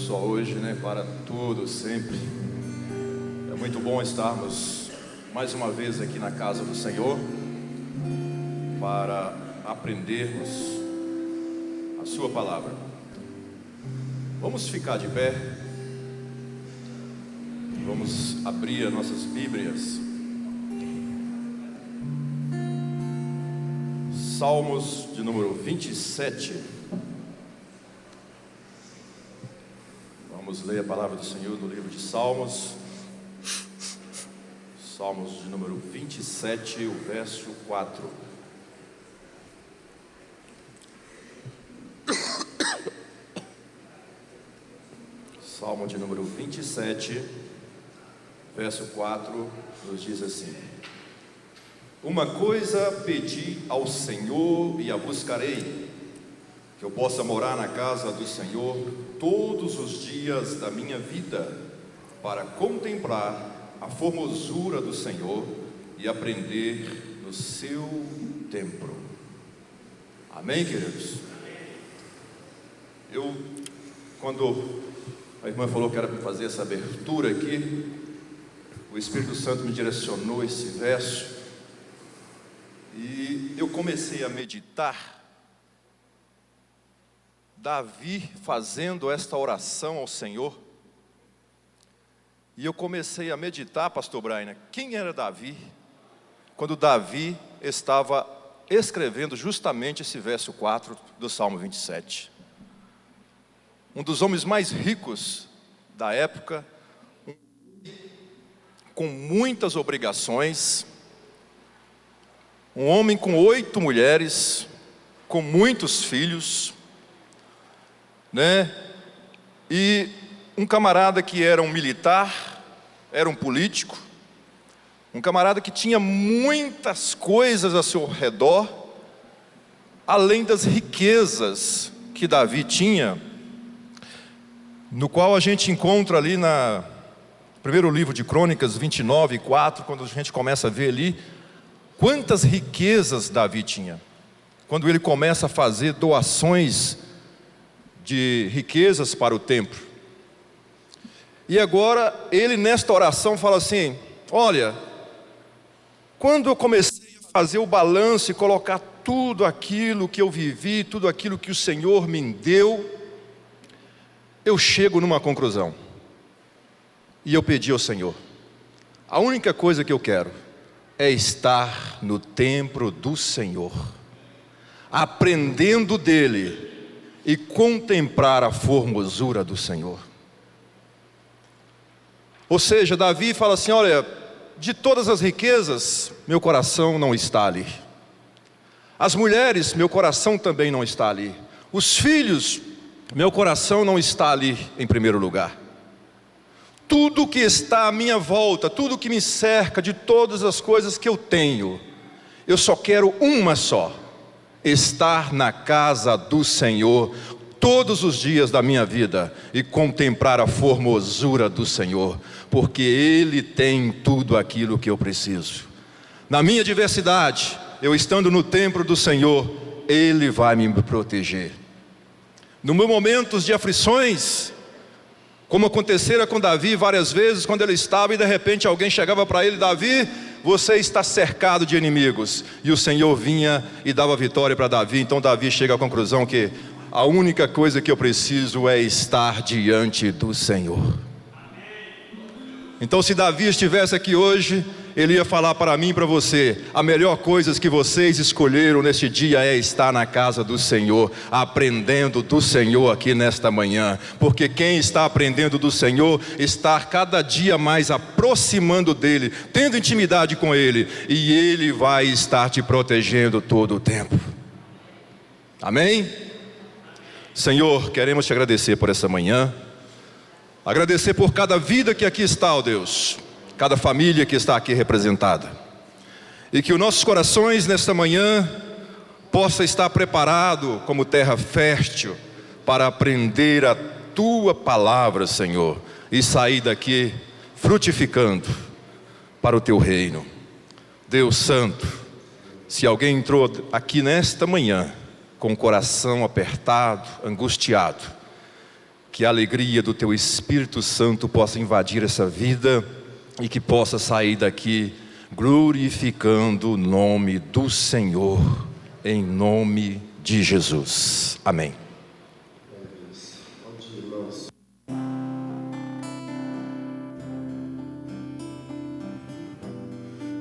só hoje, né? Para tudo, sempre. É muito bom estarmos mais uma vez aqui na casa do Senhor para aprendermos a sua palavra. Vamos ficar de pé. Vamos abrir as nossas Bíblias. Salmos de número 27. Vamos ler a palavra do Senhor no livro de Salmos. Salmos de número 27, o verso 4. Salmo de número 27, verso 4, nos diz assim: Uma coisa pedi ao Senhor e a buscarei, que eu possa morar na casa do Senhor todos os dias da minha vida, para contemplar a formosura do Senhor e aprender no seu templo. Amém, queridos? Quando a irmã falou que era para fazer essa abertura aqui, o Espírito Santo me direcionou esse verso e eu comecei a meditar. Davi fazendo esta oração ao Senhor, e eu comecei a meditar, pastor Brian, quem era Davi, quando Davi estava escrevendo justamente esse verso 4 do Salmo 27. Um dos homens mais ricos da época, com muitas obrigações, um homem com 8 mulheres, com muitos filhos, e um camarada que era um militar, era um político, um camarada que tinha muitas coisas a seu redor, além das riquezas que Davi tinha, no qual a gente encontra ali no primeiro livro de Crônicas 29:4, quando a gente começa a ver ali quantas riquezas Davi tinha, quando ele começa a fazer doações de riquezas para o templo. E agora ele nesta oração fala assim: olha, quando eu comecei a fazer o balanço e colocar tudo aquilo que eu vivi, tudo aquilo que o Senhor me deu, eu chego numa conclusão. E eu pedi ao Senhor: a única coisa que eu quero é estar no templo do Senhor, aprendendo dele e contemplar a formosura do Senhor. Ou seja, Davi fala assim: olha, de todas as riquezas, meu coração não está ali. As mulheres, meu coração também não está ali. Os filhos, meu coração não está ali em primeiro lugar. Tudo que está à minha volta, tudo que me cerca, de todas as coisas que eu tenho, eu só quero uma só: estar na casa do Senhor todos os dias da minha vida e contemplar a formosura do Senhor, porque Ele tem tudo aquilo que eu preciso. Na minha adversidade, eu estando no templo do Senhor, Ele vai me proteger. Nos meus momentos de aflições, como acontecera com Davi várias vezes, quando ele estava e de repente alguém chegava para ele: Davi, você está cercado de inimigos. E o Senhor vinha e dava vitória para Davi. Então Davi chega à conclusão que a única coisa que eu preciso é estar diante do Senhor. Então, se Davi estivesse aqui hoje, ele ia falar para mim e para você: a melhor coisa que vocês escolheram neste dia é estar na casa do Senhor, aprendendo do Senhor aqui nesta manhã. Porque quem está aprendendo do Senhor, está cada dia mais aproximando dEle, tendo intimidade com Ele, e Ele vai estar te protegendo todo o tempo. Amém? Senhor, queremos te agradecer por essa manhã, agradecer por cada vida que aqui está, ó Deus, cada família que está aqui representada, e que os nossos corações nesta manhã possa estar preparado como terra fértil para aprender a Tua palavra, Senhor, e sair daqui frutificando para o Teu reino. Deus Santo, se alguém entrou aqui nesta manhã com o coração apertado, angustiado, que a alegria do Teu Espírito Santo possa invadir essa vida e que possa sair daqui glorificando o nome do Senhor, em nome de Jesus. Amém.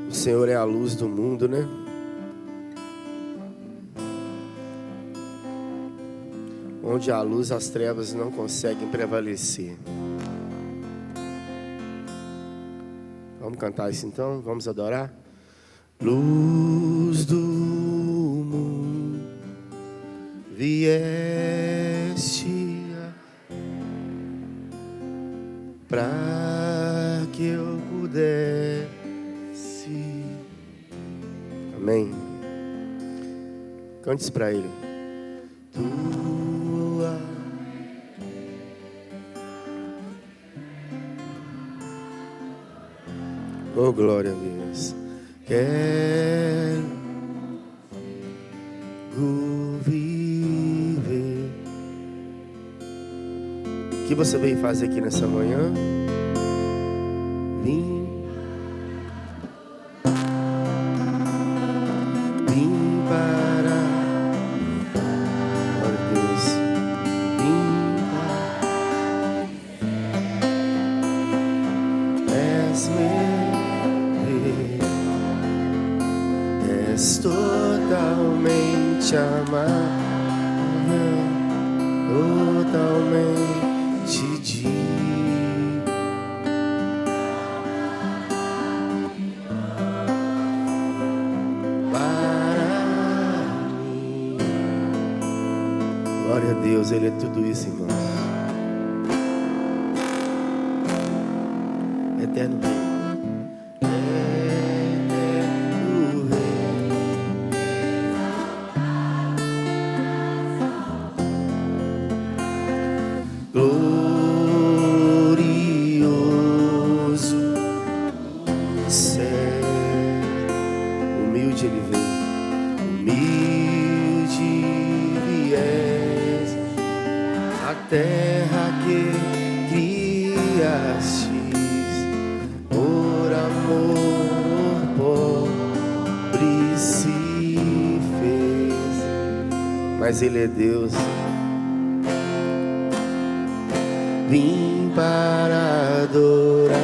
O Senhor é a luz do mundo, né? Onde há luz, as trevas não conseguem prevalecer. Vamos cantar isso então? Vamos adorar? Luz do mundo, vieste para que eu pudesse. Amém. Cante isso para Ele. Tua oh, glória a Deus. Quero viver. O que você veio fazer aqui nessa manhã? Vim para, glória a Deus. Vim para, és meu, és totalmente amável, totalmente digno. Glória a Deus, Ele é tudo isso, irmãos. Eterno Rei. Eterno Rei. Glorioso céu. Humilde Ele vem. Humilde viés. A terra que criastes, por amor pobre se fez. Mas Ele é Deus. Vim para adorar,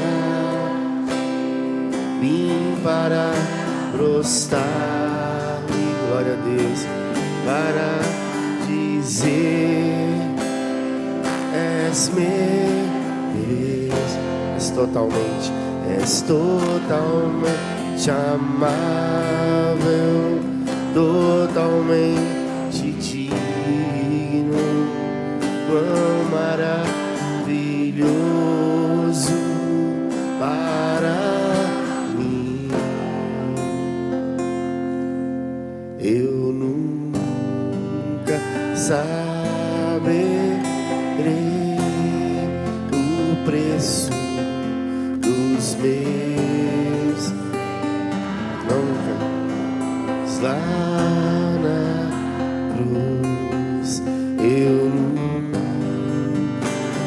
vim para prostrar-me, glória a Deus, para dizer: és meu Deus, és totalmente amável, totalmente digno. Quão maravilhoso para mim. Eu nunca saberei o preço dos meus, nunca lá na cruz. Eu nunca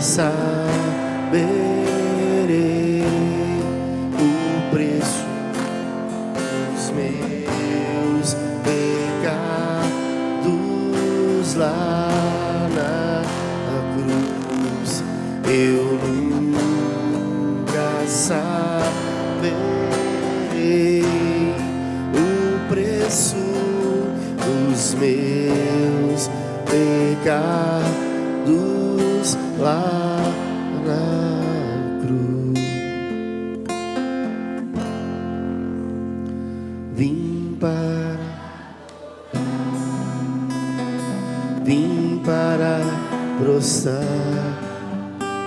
saberei o preço dos meus pecados lá na cruz. Eu nunca saberei o preço dos meus pecados lá na cruz. Vim para prostrar,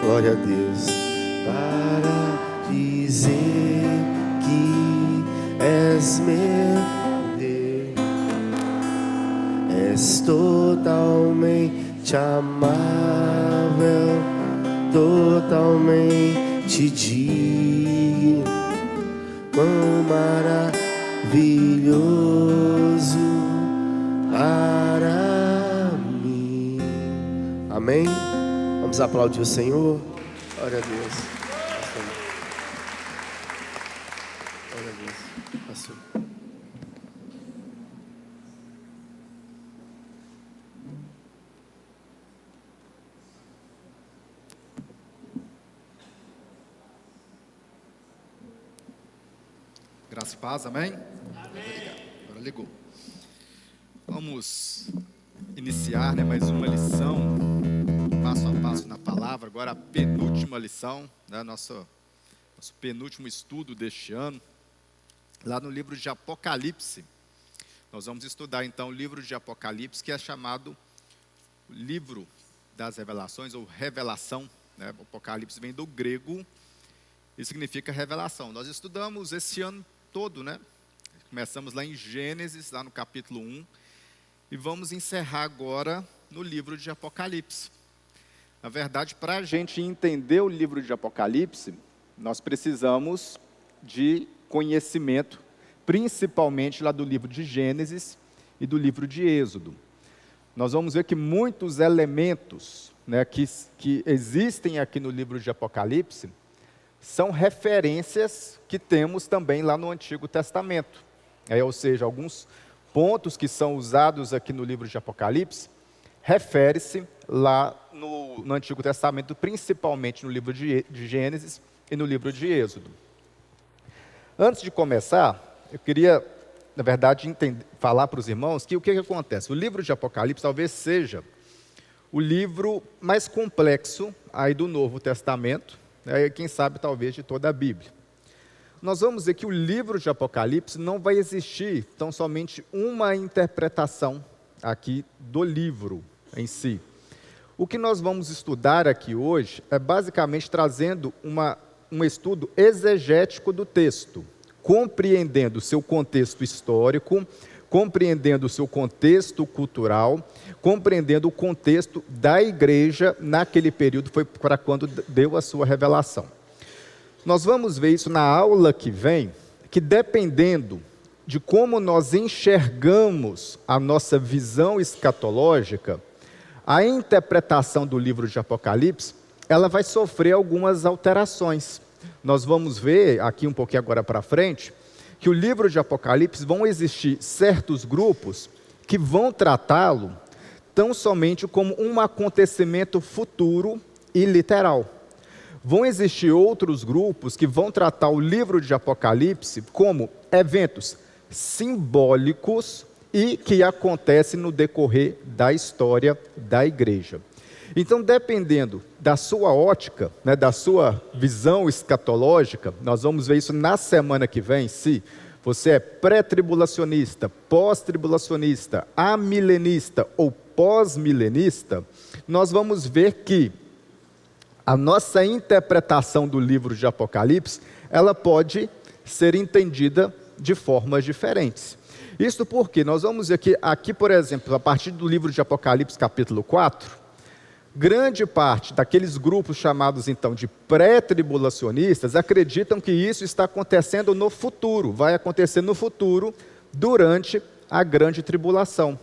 glória a Deus, para dizer que és meu Deus, és totalmente amável, totalmente digno. Quão maravilhoso para mim. Amém? Vamos aplaudir o Senhor. Glória a Deus. Glória a Deus. Pastor. Graça e paz, amém? Amém. Agora ligou. Vamos iniciar, mais uma lição, passo a passo na palavra. Agora a penúltima lição, nosso penúltimo estudo deste ano, lá no livro de Apocalipse. Nós vamos estudar então o livro de Apocalipse, que é chamado livro das revelações, ou revelação. Apocalipse vem do grego e significa revelação. Nós estudamos esse ano todo, Começamos lá em Gênesis, lá no capítulo 1, e vamos encerrar agora no livro de Apocalipse. Na verdade, para a gente entender o livro de Apocalipse, nós precisamos de conhecimento, principalmente lá do livro de Gênesis e do livro de Êxodo. Nós vamos ver que muitos elementos que existem aqui no livro de Apocalipse são referências que temos também lá no Antigo Testamento. Ou seja, alguns pontos que são usados aqui no livro de Apocalipse, refere-se lá no Antigo Testamento, principalmente no livro de Gênesis e no livro de Êxodo. Antes de começar, eu queria, na verdade, falar para os irmãos que o que acontece? O livro de Apocalipse talvez seja o livro mais complexo aí do Novo Testamento, quem sabe talvez de toda a Bíblia. Nós vamos ver que o livro de Apocalipse não vai existir tão somente uma interpretação aqui do livro em si. O que nós vamos estudar aqui hoje é basicamente trazendo um estudo exegético do texto, compreendendo o seu contexto histórico, compreendendo o seu contexto cultural, compreendendo o contexto da igreja naquele período, foi para quando deu a sua revelação. Nós vamos ver isso na aula que vem, que dependendo de como nós enxergamos a nossa visão escatológica, a interpretação do livro de Apocalipse, ela vai sofrer algumas alterações. Nós vamos ver aqui um pouquinho agora para frente, que o livro de Apocalipse vão existir certos grupos que vão tratá-lo tão somente como um acontecimento futuro e literal. Vão existir outros grupos que vão tratar o livro de Apocalipse como eventos simbólicos e que acontecem no decorrer da história da igreja. Então, dependendo da sua ótica, da sua visão escatológica, nós vamos ver isso na semana que vem, se você é pré-tribulacionista, pós-tribulacionista, amilenista ou pós-milenista, nós vamos ver que a nossa interpretação do livro de Apocalipse, ela pode ser entendida de formas diferentes. Isso porque nós vamos ver que aqui, por exemplo, a partir do livro de Apocalipse, capítulo 4, grande parte daqueles grupos chamados então de pré-tribulacionistas acreditam que isso está acontecendo no futuro, vai acontecer no futuro, durante a grande tribulação.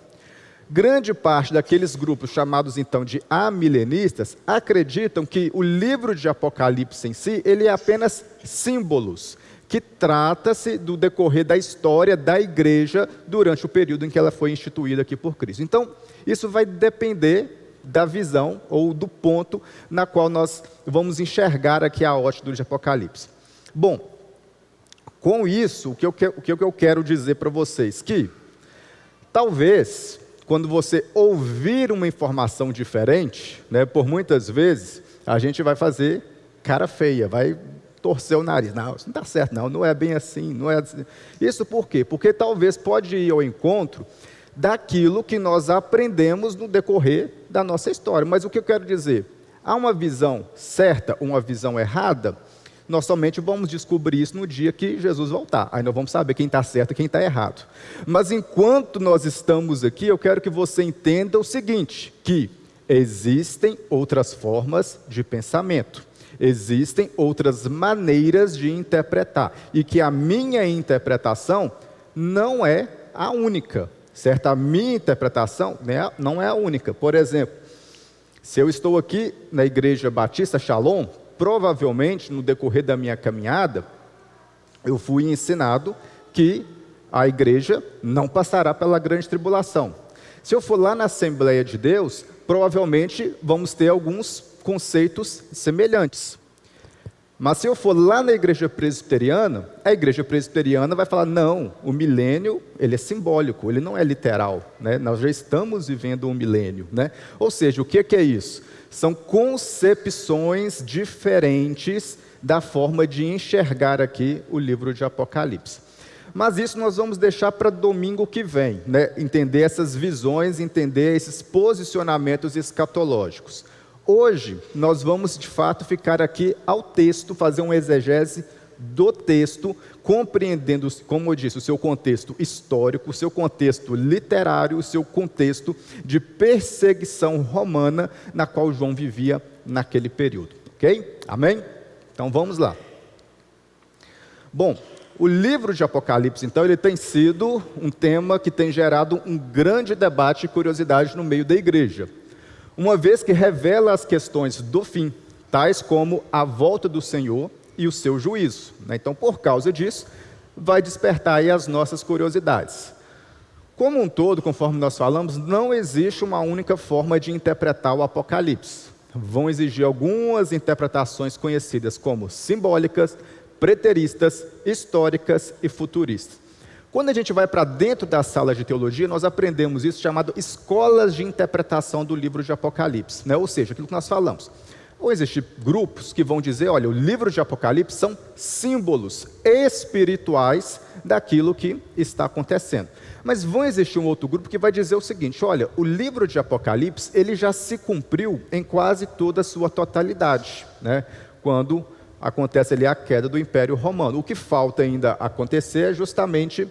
Grande parte daqueles grupos chamados então de amilenistas acreditam que o livro de Apocalipse em si, ele é apenas símbolos, que trata-se do decorrer da história da igreja durante o período em que ela foi instituída aqui por Cristo. Então, isso vai depender da visão ou do ponto na qual nós vamos enxergar aqui a ótica de Apocalipse. Bom, com isso, o que eu quero dizer para vocês? Que talvez, quando você ouvir uma informação diferente, por muitas vezes, a gente vai fazer cara feia, vai torcer o nariz. Não, isso não está certo, não é bem assim, não é assim. Isso por quê? Porque talvez pode ir ao encontro daquilo que nós aprendemos no decorrer da nossa história. Mas o que eu quero dizer? Há uma visão certa, uma visão errada? Nós somente vamos descobrir isso no dia que Jesus voltar. Aí nós vamos saber quem está certo e quem está errado. Mas enquanto nós estamos aqui, eu quero que você entenda o seguinte, que existem outras formas de pensamento. Existem outras maneiras de interpretar. E que a minha interpretação não é a única. Certo? A minha interpretação não é a única. Por exemplo, Se eu estou aqui na Igreja Batista Shalom, provavelmente no decorrer da minha caminhada, eu fui ensinado que a igreja não passará pela grande tribulação. Se eu for lá na Assembleia de Deus, provavelmente vamos ter alguns conceitos semelhantes. Mas se eu for lá na igreja presbiteriana, a igreja presbiteriana vai falar, não, o milênio, ele é simbólico, ele não é literal, né? Nós já estamos vivendo um milênio, né? Ou seja, o que é isso? São concepções diferentes da forma de enxergar aqui o livro de Apocalipse. Mas isso nós vamos deixar para domingo que vem, né? Entender essas visões, entender esses posicionamentos escatológicos. Hoje, nós vamos de fato ficar aqui ao texto, fazer uma exegese do texto, compreendendo, como eu disse, o seu contexto histórico, o seu contexto literário, o seu contexto de perseguição romana, na qual João vivia naquele período. Ok? Amém? Então vamos lá. Bom, o livro de Apocalipse, então, ele tem sido um tema que tem gerado um grande debate e curiosidade no meio da igreja. Uma vez que revela as questões do fim, tais como a volta do Senhor e o seu juízo, né? Então, por causa disso, vai despertar aí as nossas curiosidades. Como um todo, conforme nós falamos, não existe uma única forma de interpretar o Apocalipse. Vão exigir algumas interpretações conhecidas como simbólicas, preteristas, históricas e futuristas. Quando a gente vai para dentro da sala de teologia, nós aprendemos isso chamado escolas de interpretação do livro de Apocalipse, né? Ou seja, aquilo que nós falamos. Ou existem grupos que vão dizer, olha, o livro de Apocalipse são símbolos espirituais daquilo que está acontecendo. Mas vão existir um outro grupo que vai dizer o seguinte, olha, o livro de Apocalipse, ele já se cumpriu em quase toda a sua totalidade, né? Quando acontece ali a queda do Império Romano. O que falta ainda acontecer é justamente,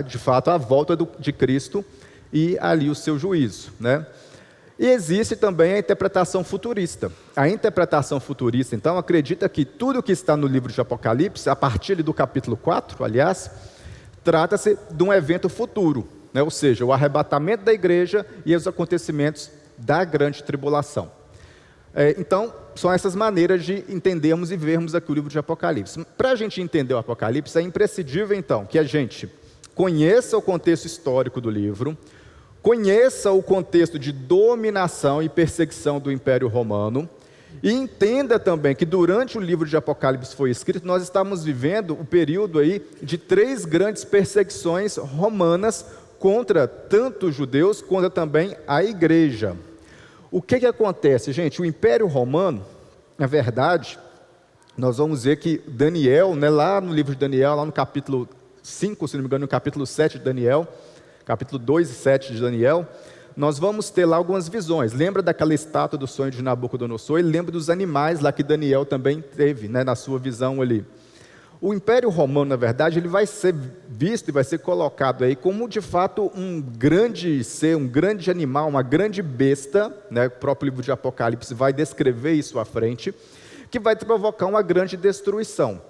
de fato, a volta de Cristo e ali o seu juízo, né? E existe também a interpretação futurista. A interpretação futurista, então, acredita que tudo que está no livro de Apocalipse, a partir do capítulo 4, aliás, trata-se de um evento futuro, né? Ou seja, o arrebatamento da igreja e os acontecimentos da grande tribulação. Então, são essas maneiras de entendermos e vermos aqui o livro de Apocalipse. Para a gente entender o Apocalipse, é imprescindível, então, que a gente conheça o contexto histórico do livro, conheça o contexto de dominação e perseguição do Império Romano, e entenda também que durante o livro de Apocalipse foi escrito, nós estamos vivendo o período aí de 3 grandes perseguições romanas contra tanto os judeus, quanto também a igreja. O que acontece, gente? O Império Romano, na verdade, nós vamos ver que Daniel, né, lá no livro de Daniel, lá no capítulo 5, se não me engano, no capítulo 7 de Daniel, capítulo 2 e 7 de Daniel, nós vamos ter lá algumas visões. Lembra daquela estátua do sonho de Nabucodonosor? E lembra dos animais lá que Daniel também teve, né, na sua visão ali. O Império Romano, na verdade, ele vai ser visto e vai ser colocado aí como, de fato, um grande ser, um grande animal, uma grande besta, né? O próprio livro de Apocalipse vai descrever isso à frente, que vai provocar uma grande destruição.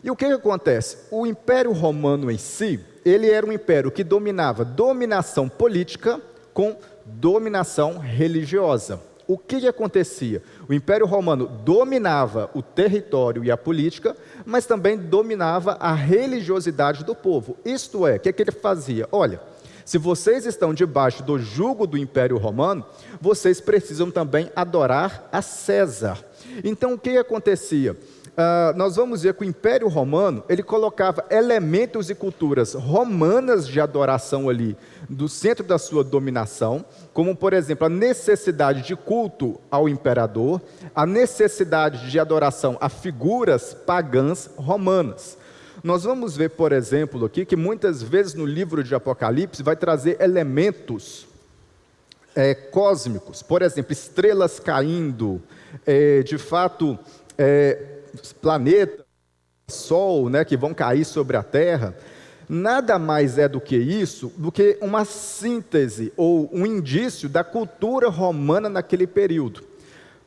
E o que acontece? O Império Romano em si, ele era um império que dominava dominação política com dominação religiosa. O que acontecia? O Império Romano dominava o território e a política, mas também dominava a religiosidade do povo. Isto é, o que ele fazia? Olha, se vocês estão debaixo do jugo do Império Romano, vocês precisam também adorar a César. Então, o que acontecia? Nós vamos ver que o Império Romano, ele colocava elementos e culturas romanas de adoração ali, do centro da sua dominação, como, por exemplo, a necessidade de culto ao imperador, a necessidade de adoração a figuras pagãs romanas. Nós vamos ver, por exemplo, aqui, que muitas vezes no livro de Apocalipse vai trazer elementos cósmicos, por exemplo, estrelas caindo, de fato, planeta, Sol, né, que vão cair sobre a Terra. Nada mais é do que isso, do que uma síntese ou um indício da cultura romana naquele período.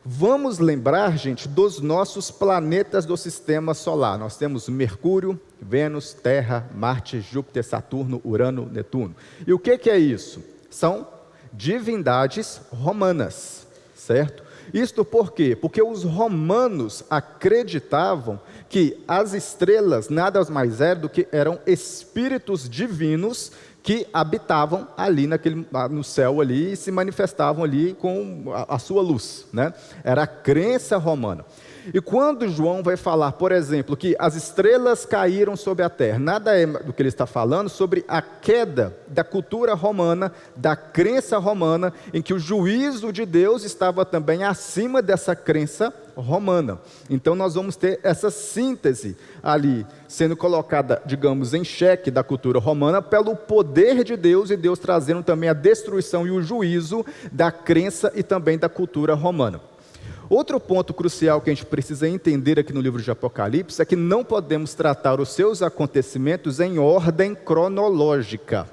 Vamos lembrar, gente, dos nossos planetas do sistema solar. Nós temos Mercúrio, Vênus, Terra, Marte, Júpiter, Saturno, Urano, Netuno. E o que é isso? São divindades romanas, certo? Isto por quê? Porque os romanos acreditavam que as estrelas nada mais eram do que eram espíritos divinos que habitavam ali no céu ali e se manifestavam ali com a sua luz, né? Era a crença romana. E quando João vai falar, por exemplo, que as estrelas caíram sobre a terra, nada é do que ele está falando sobre a queda da cultura romana, da crença romana, em que o juízo de Deus estava também acima dessa crença romana. Então nós vamos ter essa síntese ali, sendo colocada, digamos, em xeque da cultura romana, pelo poder de Deus, e Deus trazendo também a destruição e o juízo da crença e também da cultura romana. Outro ponto crucial que a gente precisa entender aqui no livro de Apocalipse é que não podemos tratar os seus acontecimentos em ordem cronológica.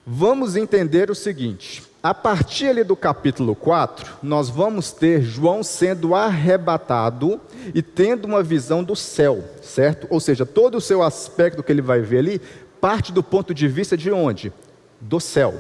Vamos entender o seguinte: a partir ali do capítulo 4, nós vamos ter João sendo arrebatado e tendo uma visão do céu, certo? Ou seja, todo o seu aspecto que ele vai ver ali, parte do ponto de vista de onde? Do céu.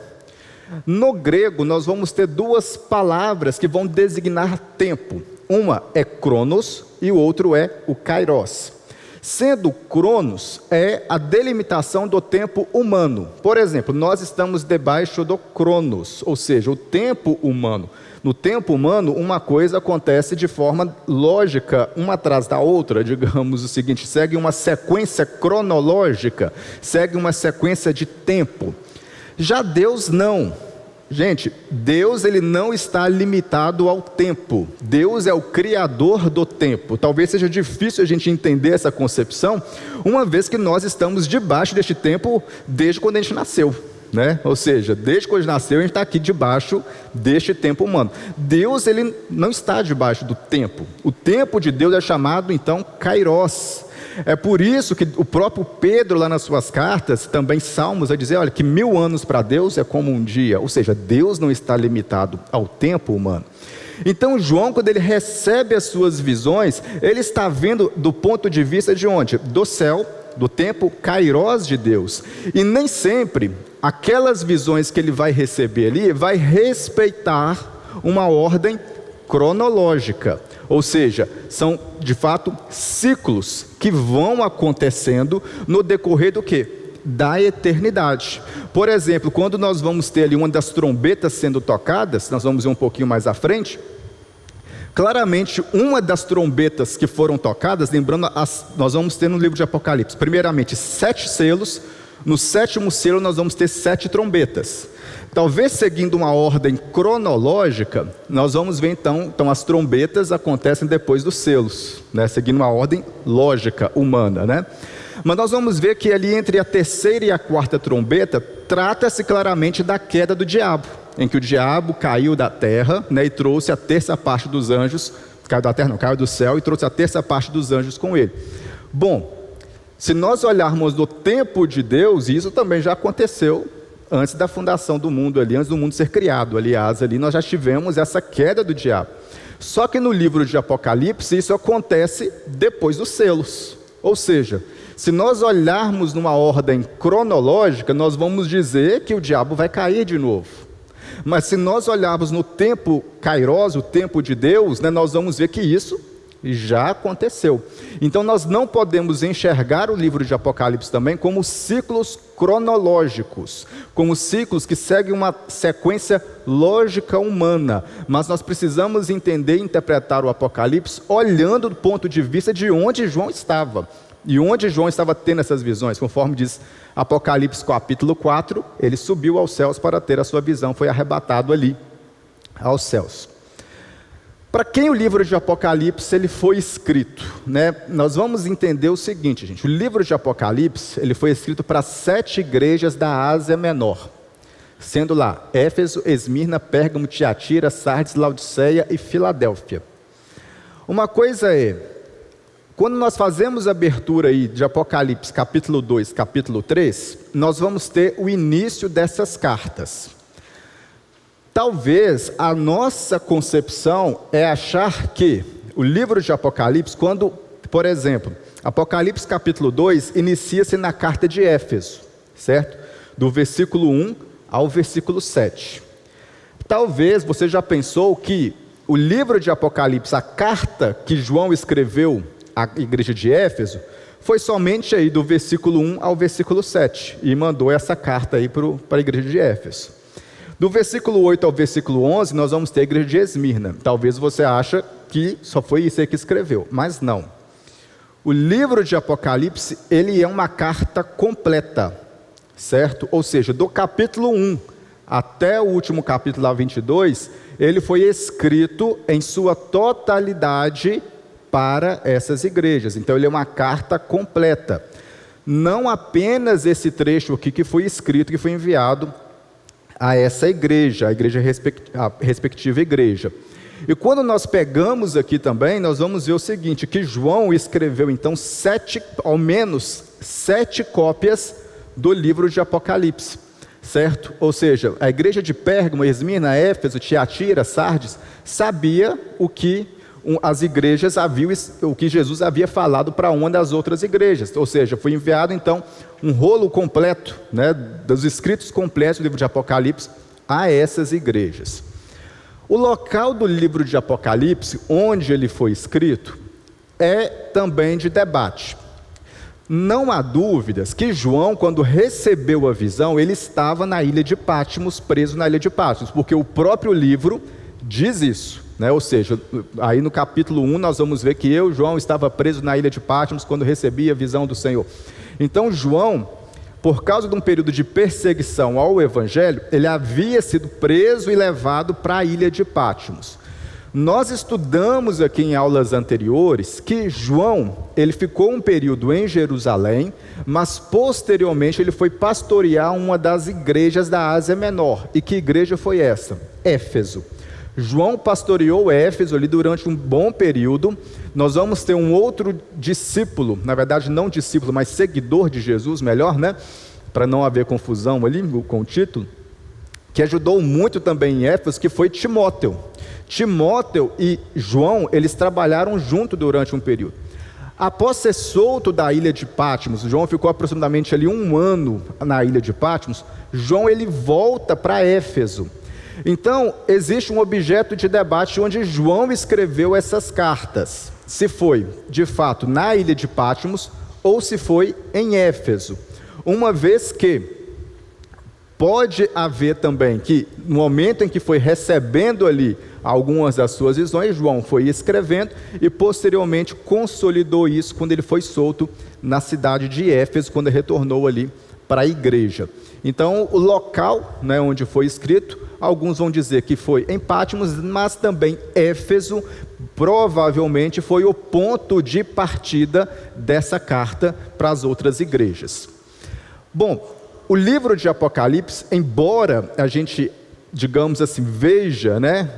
No grego, nós vamos ter duas palavras que vão designar tempo. Uma é cronos e o outro é o kairos. Sendo cronos, é a delimitação do tempo humano. Por exemplo, nós estamos debaixo do cronos, ou seja, o tempo humano. No tempo humano, uma coisa acontece de forma lógica, uma atrás da outra, digamos o seguinte, segue uma sequência cronológica, segue uma sequência de tempo. Já Deus não. Gente, Deus ele não está limitado ao tempo. Deus é o criador do tempo. Talvez seja difícil a gente entender essa concepção, uma vez que nós estamos debaixo deste tempo desde quando a gente nasceu, né? Ou seja, desde quando a gente nasceu, a gente está aqui debaixo deste tempo humano. Deus ele não está debaixo do tempo. O tempo de Deus é chamado então kairos. É por isso que o próprio Pedro, lá nas suas cartas, também Salmos, vai dizer, olha, que 1000 anos para Deus é como um dia. Ou seja, Deus não está limitado ao tempo humano. Então João, quando ele recebe as suas visões, ele está vendo do ponto de vista de onde? Do céu, do tempo kairos de Deus. E nem sempre aquelas visões que ele vai receber ali, vai respeitar uma ordem cronológica. Ou seja, são de fato ciclos que vão acontecendo no decorrer do quê? Da eternidade. Por exemplo, quando nós vamos ter ali uma das trombetas sendo tocadas, nós vamos ver um pouquinho mais à frente, claramente uma das trombetas que foram tocadas, lembrando, nós vamos ter no livro de Apocalipse, primeiramente 7 selos, no 7º selo nós vamos ter 7 trombetas. Talvez seguindo uma ordem cronológica, nós vamos ver então as trombetas acontecem depois dos selos, né? Seguindo uma ordem lógica, humana, né? Mas nós vamos ver que ali entre a 3ª e a 4ª trombeta, trata-se claramente da queda do diabo, em que o diabo caiu da terra, né, e trouxe a 1/3 parte dos anjos, caiu da terra não, caiu do céu e trouxe a 1/3 parte dos anjos com ele. Bom, se nós olharmos no tempo de Deus, isso também já aconteceu antes da fundação do mundo ali, antes do mundo ser criado, aliás, ali nós já tivemos essa queda do diabo. Só que no livro de Apocalipse, isso acontece depois dos selos. Ou seja, se nós olharmos numa ordem cronológica, nós vamos dizer que o diabo vai cair de novo. Mas se nós olharmos no tempo kairos, o tempo de Deus, né, nós vamos ver que isso já aconteceu. Então nós não podemos enxergar o livro de Apocalipse também como ciclos cronológicos, como ciclos que seguem uma sequência lógica humana, mas nós precisamos entender e interpretar o Apocalipse olhando do ponto de vista de onde João estava, e onde João estava tendo essas visões, conforme diz Apocalipse capítulo 4, ele subiu aos céus para ter a sua visão, foi arrebatado ali aos céus. Para quem o livro de Apocalipse ele foi escrito, né? Nós vamos entender o seguinte, gente. O livro de Apocalipse ele foi escrito para 7 igrejas da Ásia Menor, sendo lá Éfeso, Esmirna, Pérgamo, Tiatira, Sardes, Laodiceia e Filadélfia. Uma coisa é, quando nós fazemos a abertura aí de Apocalipse capítulo 2, capítulo 3, nós vamos ter o início dessas cartas. Talvez a nossa concepção é achar que o livro de Apocalipse, quando, por exemplo, Apocalipse capítulo 2 inicia-se na carta de Éfeso, certo? Do versículo 1 ao versículo 7. Talvez você já pensou que o livro de Apocalipse, a carta que João escreveu à igreja de Éfeso, foi somente aí do versículo 1 ao versículo 7, e mandou essa carta aí para a igreja de Éfeso. Do versículo 8 ao versículo 11, nós vamos ter a igreja de Esmirna. Talvez você ache que só foi isso aí que escreveu, mas não. O livro de Apocalipse, ele é uma carta completa, certo? Ou seja, do capítulo 1 até o último capítulo, lá 22, ele foi escrito em sua totalidade para essas igrejas. Então ele é uma carta completa. Não apenas esse trecho aqui que foi escrito, que foi enviado a essa igreja, a respectiva igreja. E quando nós pegamos aqui também, nós vamos ver o seguinte, que João escreveu então ao menos sete cópias do livro de Apocalipse, certo? Ou seja, a igreja de Pérgamo, Esmirna, Éfeso, Tiatira, Sardes, sabia o que as igrejas haviam, o que Jesus havia falado para uma das outras igrejas. Ou seja, foi enviado então um rolo completo, né, dos escritos completos do livro de Apocalipse a essas igrejas. O local do livro de Apocalipse, onde ele foi escrito, é também de debate. Não há dúvidas que João, quando recebeu a visão, ele estava na ilha de Patmos, preso na ilha de Patmos, porque o próprio livro diz isso, né? Ou seja, aí no capítulo 1 nós vamos ver que João, estava preso na ilha de Patmos quando recebi a visão do Senhor. Então João, por causa de um período de perseguição ao Evangelho, ele havia sido preso e levado para a ilha de Patmos. Nós estudamos aqui em aulas anteriores que João, ele ficou um período em Jerusalém, mas posteriormente ele foi pastorear uma das igrejas da Ásia Menor. E que igreja foi essa? Éfeso. João pastoreou Éfeso ali durante um bom período. Nós vamos ter um outro discípulo, na verdade não discípulo, mas seguidor de Jesus, melhor, né? Para não haver confusão ali com o título, que ajudou muito também em Éfeso, que foi Timóteo. Timóteo e João, eles trabalharam junto durante um período. Após ser solto da ilha de Patmos, João ficou aproximadamente ali 1 ano na ilha de Patmos, João ele volta para Éfeso. Então, existe um objeto de debate onde João escreveu essas cartas. Se foi, de fato, na ilha de Patmos ou se foi em Éfeso. Uma vez que pode haver também que, no momento em que foi recebendo ali algumas das suas visões, João foi escrevendo e posteriormente consolidou isso quando ele foi solto na cidade de Éfeso, quando ele retornou ali para a igreja. Então, o local, né, onde foi escrito, alguns vão dizer que foi em Patmos, mas também Éfeso provavelmente foi o ponto de partida dessa carta para as outras igrejas. Bom, o livro de Apocalipse, embora a gente, digamos assim, veja, né,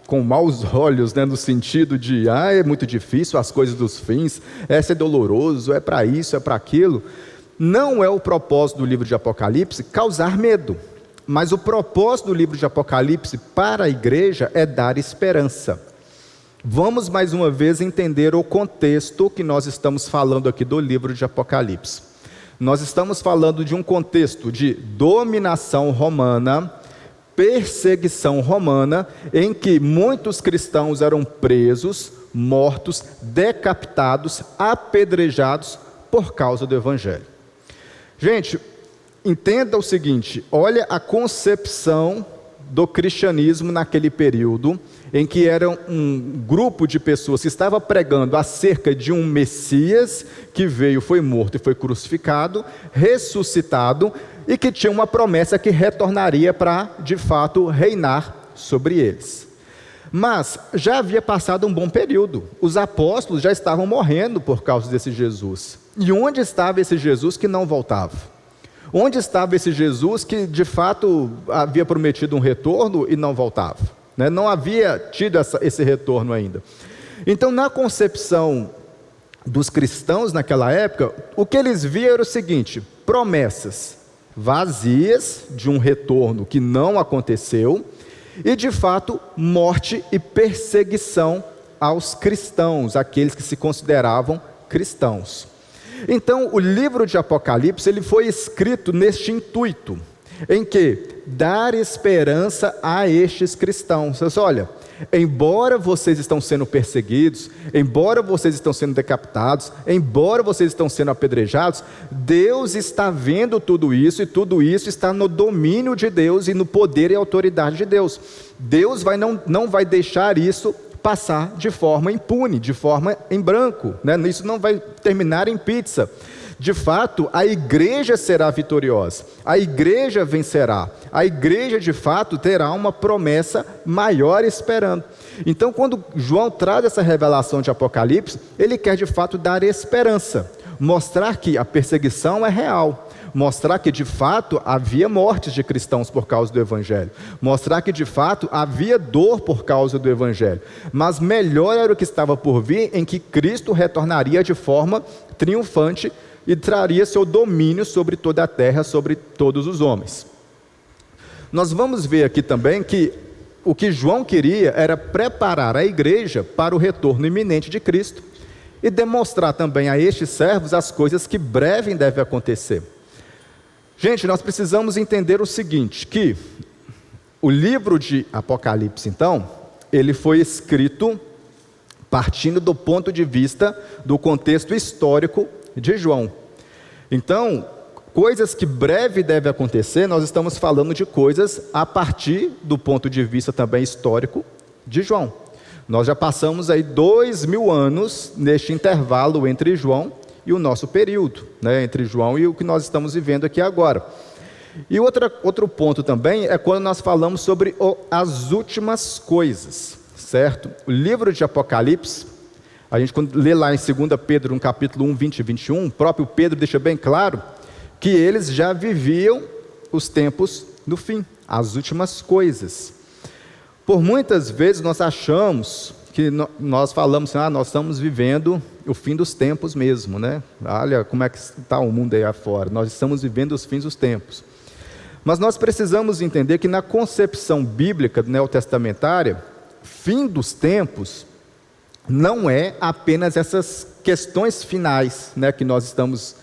com maus olhos, né, no sentido de, é muito difícil as coisas dos fins, é ser doloroso, é para isso, é para aquilo, não é o propósito do livro de Apocalipse causar medo, mas o propósito do livro de Apocalipse para a igreja é dar esperança. Vamos mais uma vez entender o contexto que nós estamos falando aqui do livro de Apocalipse. Nós estamos falando de um contexto de dominação romana, perseguição romana, em que muitos cristãos eram presos, mortos, decapitados, apedrejados por causa do Evangelho. Gente, entenda o seguinte, olha a concepção do cristianismo naquele período, em que era um grupo de pessoas que estava pregando acerca de um Messias que veio, foi morto e foi crucificado, ressuscitado, e que tinha uma promessa que retornaria para, de fato, reinar sobre eles. Mas já havia passado um bom período, os apóstolos já estavam morrendo por causa desse Jesus. E onde estava esse Jesus que não voltava? Onde estava esse Jesus que, de fato, havia prometido um retorno e não voltava? Né? Não havia tido esse retorno ainda. Então, na concepção dos cristãos naquela época, o que eles viam era o seguinte: promessas vazias de um retorno que não aconteceu e, de fato, morte e perseguição aos cristãos, aqueles que se consideravam cristãos. Então, o livro de Apocalipse ele foi escrito neste intuito, em que dar esperança a estes cristãos. Olha, embora vocês estão sendo perseguidos, embora vocês estão sendo decapitados, embora vocês estão sendo apedrejados, Deus está vendo tudo isso, e tudo isso está no domínio de Deus e no poder e autoridade de Deus. Deus não vai deixar isso passar de forma impune, de forma em branco, né? Isso não vai terminar em pizza. De fato, a igreja será vitoriosa, a igreja vencerá, a igreja de fato terá uma promessa maior esperando. Então, quando João traz essa revelação de Apocalipse, ele quer de fato dar esperança, mostrar que a perseguição é real, mostrar que de fato havia mortes de cristãos por causa do Evangelho, mostrar que de fato havia dor por causa do Evangelho, mas melhor era o que estava por vir, em que Cristo retornaria de forma triunfante e traria seu domínio sobre toda a terra, sobre todos os homens. Nós vamos ver aqui também que o que João queria era preparar a igreja para o retorno iminente de Cristo e demonstrar também a estes servos as coisas que breve devem acontecer. Gente, nós precisamos entender o seguinte, que o livro de Apocalipse, então, ele foi escrito partindo do ponto de vista do contexto histórico de João. Então, coisas que breve devem acontecer, nós estamos falando de coisas a partir do ponto de vista também histórico de João. Nós já passamos aí 2000 anos neste intervalo entre João e o nosso período, né, entre João e o que nós estamos vivendo aqui agora. E outro ponto também é quando nós falamos sobre as últimas coisas, certo? O livro de Apocalipse, a gente quando lê lá em 2 Pedro, no capítulo 1, 20 e 21, o próprio Pedro deixa bem claro que eles já viviam os tempos do fim, as últimas coisas. Por muitas vezes nós achamos que nós falamos assim, nós estamos vivendo o fim dos tempos mesmo, né? Olha como é que está o mundo aí afora, nós estamos vivendo os fins dos tempos. Mas nós precisamos entender que na concepção bíblica neotestamentária, fim dos tempos não é apenas essas questões finais, né, que nós estamos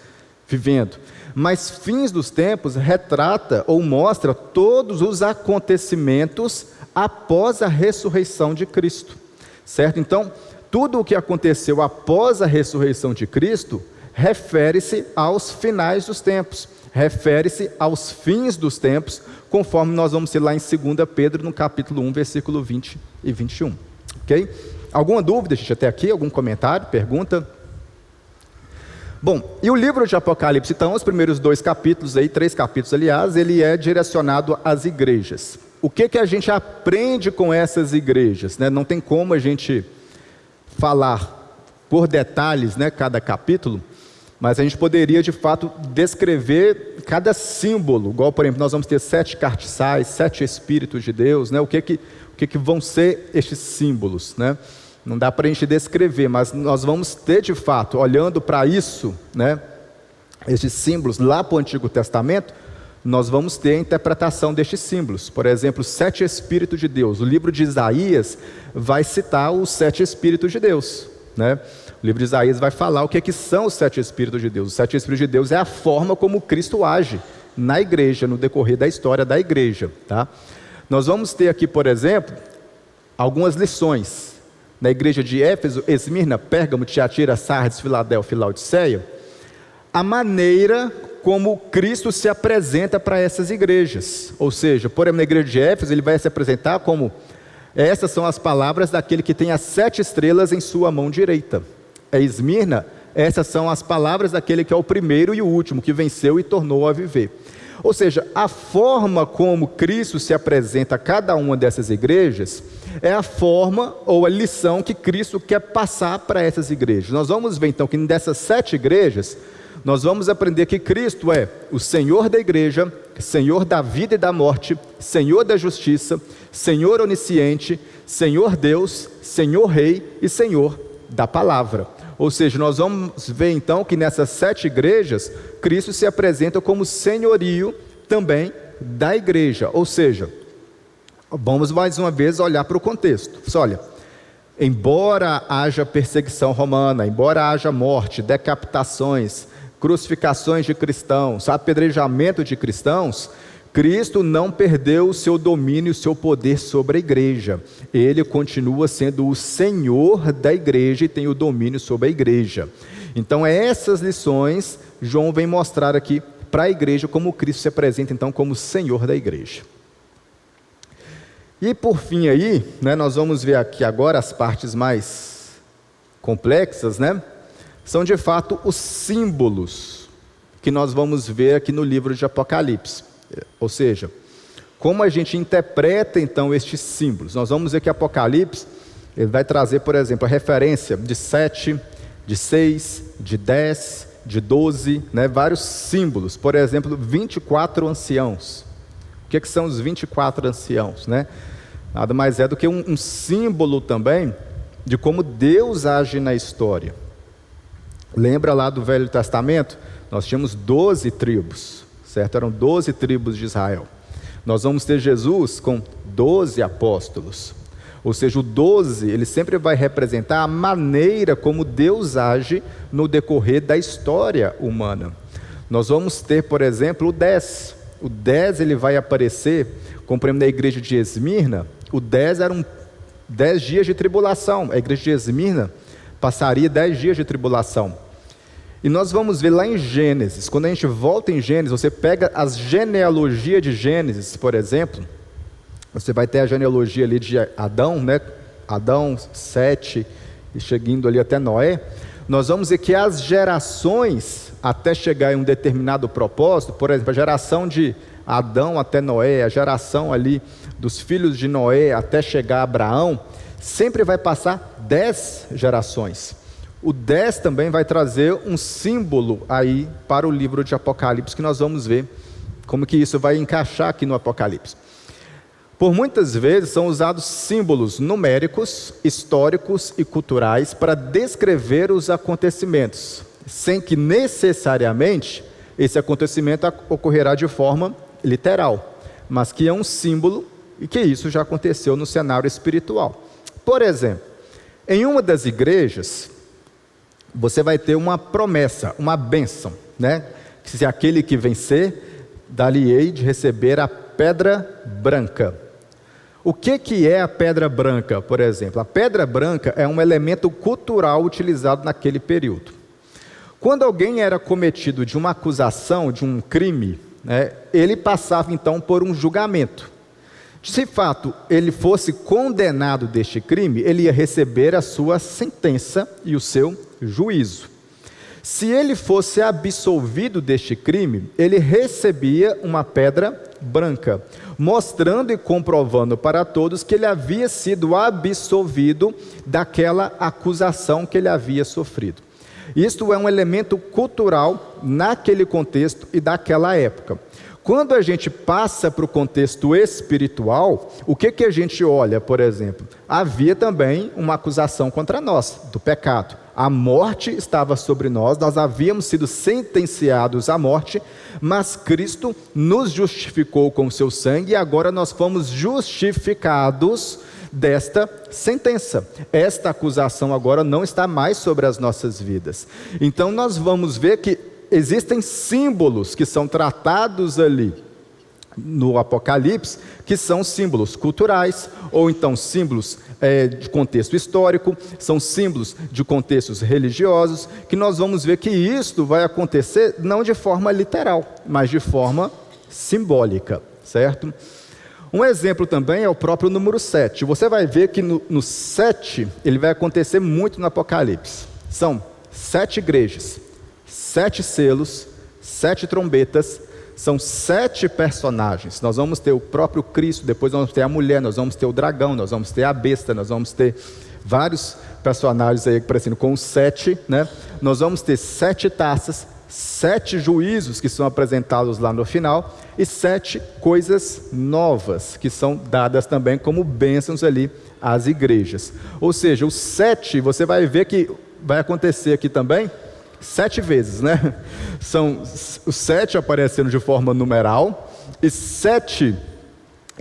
vivendo, mas fins dos tempos retrata ou mostra todos os acontecimentos após a ressurreição de Cristo, certo? Então, tudo o que aconteceu após a ressurreição de Cristo refere-se aos finais dos tempos, refere-se aos fins dos tempos, conforme nós vamos ver lá em 2 Pedro, no capítulo 1, versículo 20 e 21, ok? Alguma dúvida, gente, até aqui? Algum comentário, pergunta? Bom, e o livro de Apocalipse, então, os primeiros 2 capítulos, 3 capítulos, aliás, ele é direcionado às igrejas. O que a gente aprende com essas igrejas, né? Não tem como a gente falar por detalhes, né, cada capítulo, mas a gente poderia, de fato, descrever cada símbolo, igual, por exemplo, nós vamos ter 7 cartiçais, 7 Espíritos de Deus, né? O que vão ser estes símbolos, né? Não dá para a gente descrever, mas nós vamos ter, de fato, olhando para isso, né, estes símbolos lá para o Antigo Testamento, nós vamos ter a interpretação destes símbolos. Por exemplo, 7 Espíritos de Deus. O livro de Isaías vai citar os 7 Espíritos de Deus, né? O livro de Isaías vai falar o que são os 7 Espíritos de Deus. Os 7 Espíritos de Deus é a forma como Cristo age na igreja, no decorrer da história da igreja, tá? Nós vamos ter aqui, por exemplo, algumas lições. Na igreja de Éfeso, Esmirna, Pérgamo, Tiatira, Sardes, Filadélfia e Laodiceia, a maneira como Cristo se apresenta para essas igrejas. Ou seja, por exemplo, na igreja de Éfeso, ele vai se apresentar como: essas são as palavras daquele que tem as 7 estrelas em sua mão direita. Esmirna, essas são as palavras daquele que é o primeiro e o último, que venceu e tornou a viver. Ou seja, a forma como Cristo se apresenta a cada uma dessas igrejas é a forma ou a lição que Cristo quer passar para essas igrejas. Nós vamos ver então que dessas 7 igrejas, nós vamos aprender que Cristo é o Senhor da igreja, Senhor da vida e da morte, Senhor da justiça, Senhor onisciente, Senhor Deus, Senhor Rei e Senhor da palavra. Ou seja, nós vamos ver então que nessas 7 igrejas, Cristo se apresenta como senhorio também da igreja. Ou seja, vamos mais uma vez olhar para o contexto. Olha, embora haja perseguição romana, embora haja morte, decapitações, crucificações de cristãos, apedrejamento de cristãos, Cristo não perdeu o seu domínio, o seu poder sobre a igreja. Ele continua sendo o Senhor da igreja e tem o domínio sobre a igreja. Então, essas lições, João vem mostrar aqui para a igreja como Cristo se apresenta, então, como Senhor da igreja. E por fim aí, nós vamos ver aqui agora as partes mais complexas, são de fato os símbolos que nós vamos ver aqui no livro de Apocalipse. Ou seja, como a gente interpreta então estes símbolos. Nós vamos ver que Apocalipse, ele vai trazer, por exemplo, a referência de 7, de 6, de 10, de 12, vários símbolos. Por exemplo, 24 anciãos. O que são os 24 anciãos? Nada mais é do que um símbolo também de como Deus age na história. Lembra lá do Velho Testamento? Nós tínhamos 12 tribos, certo? Eram 12 tribos de Israel. Nós vamos ter Jesus com 12 apóstolos. Ou seja, o 12, ele sempre vai representar a maneira como Deus age no decorrer da história humana. Nós vamos ter, por exemplo, o 10. O 10, ele vai aparecer, como na igreja de Esmirna, o 10 eram 10 dias de tribulação. A igreja de Esmirna passaria 10 dias de tribulação. E nós vamos ver lá em Gênesis, quando a gente volta em Gênesis, você pega as genealogias de Gênesis, por exemplo, você vai ter a genealogia ali de Adão, Adão, Sete, e chegando ali até Noé. Nós vamos ver que as gerações, até chegar em um determinado propósito, por exemplo, a geração de Adão até Noé, a geração ali dos filhos de Noé até chegar a Abraão, sempre vai passar 10 gerações. O 10 também vai trazer um símbolo aí para o livro de Apocalipse, que nós vamos ver como que isso vai encaixar aqui no Apocalipse. Por muitas vezes são usados símbolos numéricos, históricos e culturais para descrever os acontecimentos, sem que necessariamente esse acontecimento ocorrerá de forma literal, mas que é um símbolo e que isso já aconteceu no cenário espiritual. Por exemplo, em uma das igrejas, você vai ter uma promessa, uma bênção, que se aquele que vencer, dar-lhe-ei de receber a pedra branca. O que é a pedra branca, por exemplo? A pedra branca é um elemento cultural utilizado naquele período. Quando alguém era cometido de uma acusação, de um crime, ele passava então por um julgamento. Se de fato ele fosse condenado deste crime, ele ia receber a sua sentença e o seu juízo. Se ele fosse absolvido deste crime, ele recebia uma pedra branca, mostrando e comprovando para todos que ele havia sido absolvido daquela acusação que ele havia sofrido. Isto é um elemento cultural naquele contexto e daquela época. Quando a gente passa para o contexto espiritual, o que a gente olha, por exemplo? Havia também uma acusação contra nós, do pecado. A morte estava sobre nós, nós havíamos sido sentenciados à morte, mas Cristo nos justificou com o seu sangue e agora nós fomos justificados desta sentença. Esta acusação agora não está mais sobre as nossas vidas. Então nós vamos ver que existem símbolos que são tratados ali no Apocalipse, que são símbolos culturais, ou então símbolos de contexto histórico, são símbolos de contextos religiosos, que nós vamos ver que isto vai acontecer não de forma literal, mas de forma simbólica, certo? Um exemplo também é o próprio número 7. Você vai ver que no 7, ele vai acontecer muito no Apocalipse. São 7 igrejas, 7 selos, 7 trombetas, são 7 personagens. Nós vamos ter o próprio Cristo, depois nós vamos ter a mulher, nós vamos ter o dragão, nós vamos ter a besta, nós vamos ter vários personagens aí parecendo com 7, Nós vamos ter 7 taças, 7 juízos que são apresentados lá no final e 7 coisas novas que são dadas também como bênçãos ali às igrejas. Ou seja, o 7, você vai ver que vai acontecer aqui também 7 vezes, São os 7 aparecendo de forma numeral e 7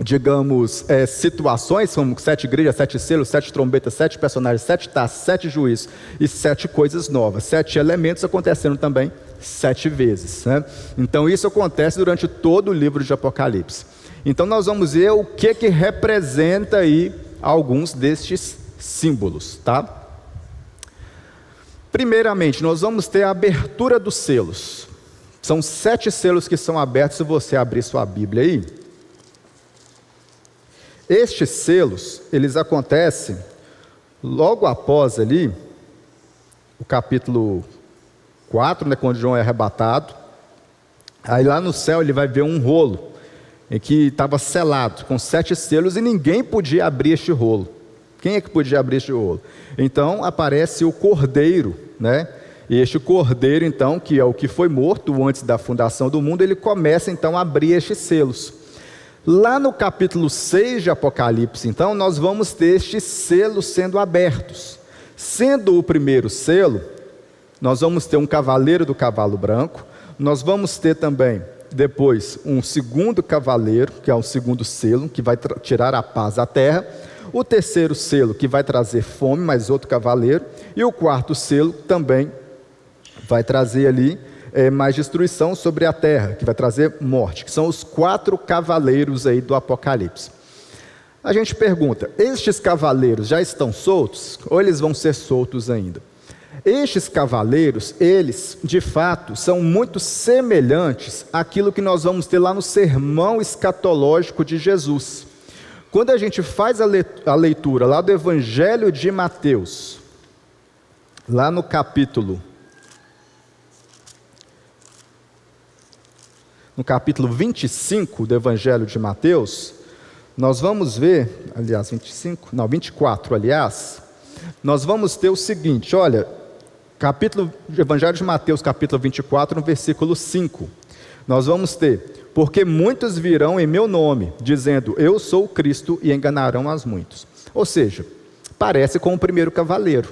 digamos, situações, como 7 igrejas, 7 selos, 7 trombetas, 7 personagens, 7 taças, 7 juízes e 7 coisas novas, 7 elementos acontecendo também 7 vezes, né? Então isso acontece durante todo o livro de Apocalipse. Então nós vamos ver o que representa aí alguns destes símbolos, tá? Primeiramente, nós vamos ter a abertura dos selos. São 7 selos que são abertos, se você abrir sua Bíblia aí. Estes selos, eles acontecem logo após ali, o capítulo 4, né, quando João é arrebatado. Aí lá no céu ele vai ver um rolo, em que estava selado, com 7 selos, e ninguém podia abrir este rolo. Quem é que podia abrir este rolo? Então aparece o Cordeiro, né? E este Cordeiro, então, que é o que foi morto antes da fundação do mundo, ele começa então a abrir estes selos. Lá no capítulo 6 de Apocalipse, então, nós vamos ter estes selos sendo abertos. Sendo o primeiro selo, nós vamos ter um cavaleiro do cavalo branco, nós vamos ter também, depois, um segundo cavaleiro, que é o segundo selo, que vai tirar a paz à terra, o terceiro selo, que vai trazer fome, mais outro cavaleiro, e o quarto selo também vai trazer ali mais destruição sobre a terra, que vai trazer morte, que são os 4 cavaleiros aí do Apocalipse. A gente pergunta, estes cavaleiros já estão soltos? Ou eles vão ser soltos ainda? Estes cavaleiros, eles, de fato, são muito semelhantes àquilo que nós vamos ter lá no sermão escatológico de Jesus. Quando a gente faz a leitura lá do Evangelho de Mateus, lá no capítulo 25 do Evangelho de Mateus, nós vamos ver, 24, nós vamos ter o seguinte, olha, Evangelho de Mateus, capítulo 24, no versículo 5, nós vamos ter, porque muitos virão em meu nome, dizendo, eu sou o Cristo, e enganarão as muitos. Ou seja, parece com o primeiro cavaleiro,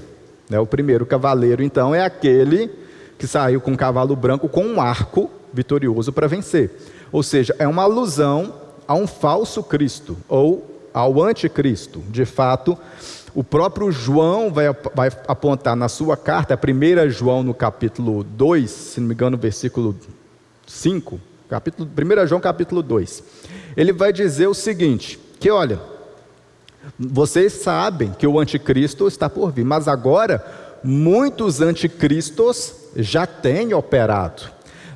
né? O primeiro cavaleiro, então, é aquele que saiu com um cavalo branco com um arco vitorioso para vencer. Ou seja, é uma alusão a um falso Cristo, ou ao anticristo. De fato, o próprio João vai apontar na sua carta, a 1 João no capítulo 2, se não me engano, versículo 5, 1 João capítulo 2, ele vai dizer o seguinte, que olha, vocês sabem que o anticristo está por vir, mas agora muitos anticristos já têm operado.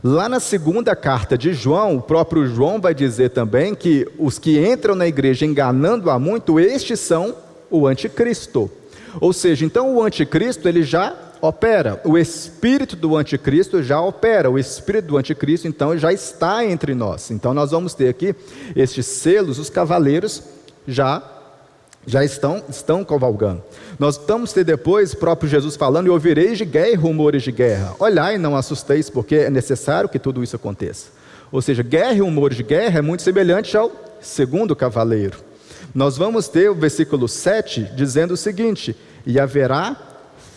Lá na segunda carta de João, o próprio João vai dizer também que os que entram na igreja enganando a muito, estes são o anticristo. Ou seja, então o anticristo ele já opera, o espírito do anticristo já opera, o espírito do anticristo então já está entre nós. Então nós vamos ter aqui estes selos, os cavaleiros já estão cavalgando. Nós vamos ter depois o próprio Jesus falando, e ouvireis de guerra e rumores de guerra. Olhai, não assusteis, porque é necessário que tudo isso aconteça. Ou seja, guerra e rumores de guerra é muito semelhante ao segundo cavaleiro. Nós vamos ter o versículo 7 dizendo o seguinte, e haverá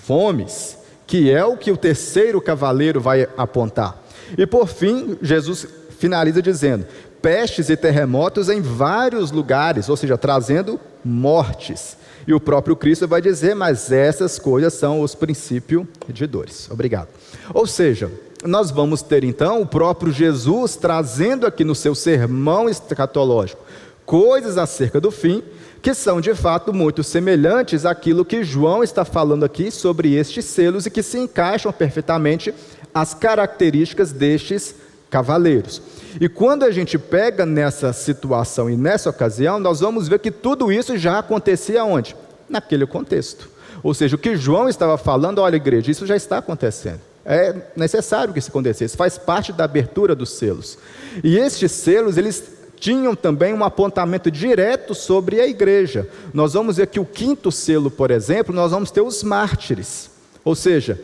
fomes, que é o que o terceiro cavaleiro vai apontar. E por fim, Jesus finaliza dizendo, pestes e terremotos em vários lugares, ou seja, trazendo mortes. E o próprio Cristo vai dizer, mas essas coisas são os princípios de dores. Obrigado. Ou seja, nós vamos ter então o próprio Jesus trazendo aqui no seu sermão escatológico coisas acerca do fim, que são de fato muito semelhantes àquilo que João está falando aqui sobre estes selos e que se encaixam perfeitamente às características destes cavaleiros. E quando a gente pega nessa situação e nessa ocasião, nós vamos ver que tudo isso já acontecia onde? Naquele contexto. Ou seja, o que João estava falando, olha igreja, isso já está acontecendo. É necessário que isso acontecesse, faz parte da abertura dos selos. E estes selos, eles tinham também um apontamento direto sobre a igreja. Nós vamos ver que o quinto selo, por exemplo, nós vamos ter os mártires. Ou seja,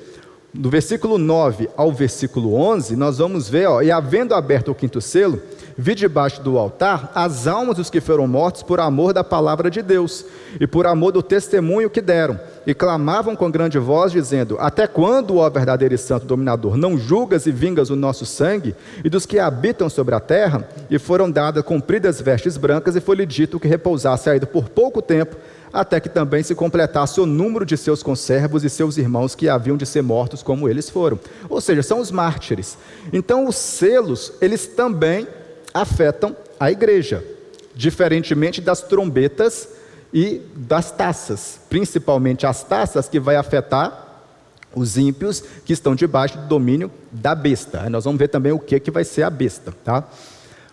do versículo 9 ao versículo 11, nós vamos ver, e havendo aberto o quinto selo, vi debaixo do altar as almas dos que foram mortos por amor da palavra de Deus, e por amor do testemunho que deram, e clamavam com grande voz, dizendo: até quando, ó verdadeiro e santo dominador, não julgas e vingas o nosso sangue, e dos que habitam sobre a terra? E foram dadas compridas vestes brancas, e foi-lhe dito que repousasse ainda por pouco tempo, até que também se completasse o número de seus conservos e seus irmãos que haviam de ser mortos como eles foram. Ou seja, são os mártires. Então os selos, eles também afetam a igreja, diferentemente das trombetas e das taças, principalmente as taças, que vai afetar os ímpios que estão debaixo do domínio da besta. Aí nós vamos ver também o que vai ser a besta, tá?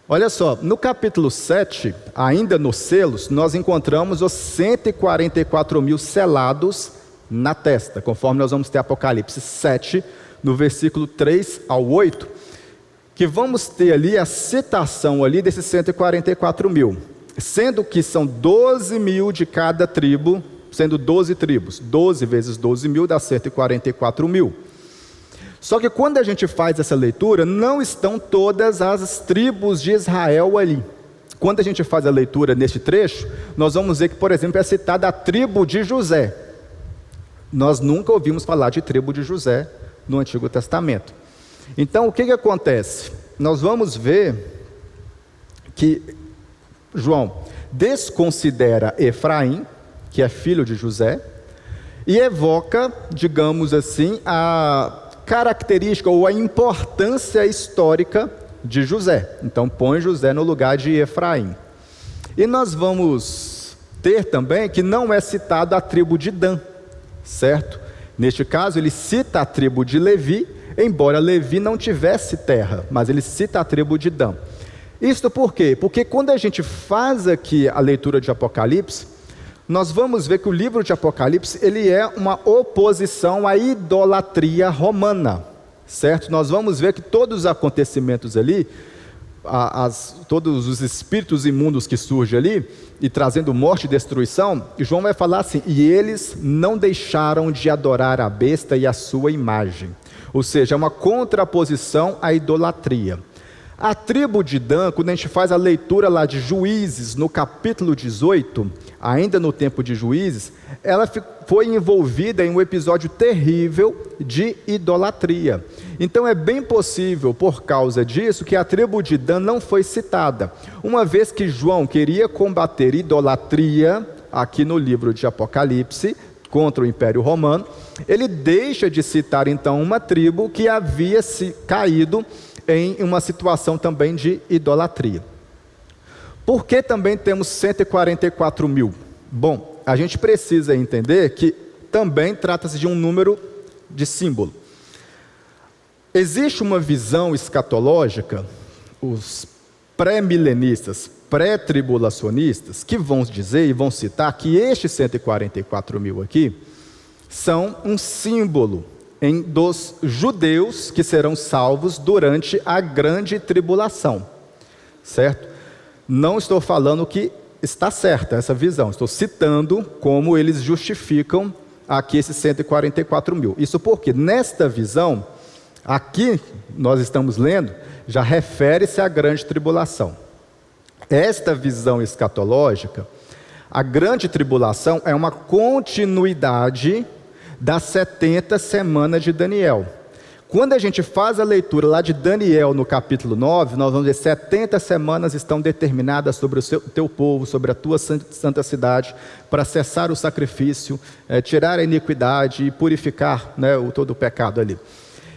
Olha só, no capítulo 7, ainda nos selos, nós encontramos os 144 mil selados na testa, conforme nós vamos ter Apocalipse 7, no versículo 3 ao 8, que vamos ter ali a citação ali desses 144 mil, sendo que são 12 mil de cada tribo, sendo 12 tribos, 12 vezes 12 mil dá 144 mil. Só que quando a gente faz essa leitura, não estão todas as tribos de Israel ali. Quando a gente faz a leitura neste trecho, nós vamos ver que, por exemplo, é citada a tribo de José. Nós nunca ouvimos falar de tribo de José no Antigo Testamento. Então, o que acontece? Nós vamos ver que João desconsidera Efraim, que é filho de José, e evoca, digamos assim, a característica ou a importância histórica de José. Então põe José no lugar de Efraim. E nós vamos ter também que não é citado a tribo de Dan, certo? Neste caso ele cita a tribo de Levi, embora Levi não tivesse terra, mas ele cita a tribo de Dan. Isto por quê? Porque quando a gente faz aqui a leitura de Apocalipse, nós vamos ver que o livro de Apocalipse, ele é uma oposição à idolatria romana, certo? Nós vamos ver que todos os acontecimentos ali, todos os espíritos imundos que surgem ali, e trazendo morte e destruição, João vai falar assim: e eles não deixaram de adorar a besta e a sua imagem. Ou seja, é uma contraposição à idolatria. A tribo de Dan, quando a gente faz a leitura lá de Juízes, no capítulo 18, ainda no tempo de Juízes, ela foi envolvida em um episódio terrível de idolatria. Então é bem possível, por causa disso, que a tribo de Dan não foi citada. Uma vez que João queria combater idolatria, aqui no livro de Apocalipse, contra o Império Romano, ele deixa de citar então uma tribo que havia se caído em uma situação também de idolatria. Por que também temos 144 mil? Bom, a gente precisa entender que também trata-se de um número de símbolo. Existe uma visão escatológica, os pré-milenistas, pré-tribulacionistas, que vão dizer e vão citar que estes 144 mil aqui são um símbolo dos judeus que serão salvos durante a grande tribulação, certo? Não estou falando que está certa essa visão, estou citando como eles justificam aqui esses 144 mil. Isso porque nesta visão, aqui nós estamos lendo, já refere-se à grande tribulação. Esta visão escatológica, a grande tribulação é uma continuidade das 70 semanas de Daniel. Quando a gente faz a leitura lá de Daniel no capítulo 9, nós vamos ver 70 semanas estão determinadas sobre o teu povo, sobre a tua santa cidade, para cessar o sacrifício, tirar a iniquidade e purificar, né, todo o pecado ali.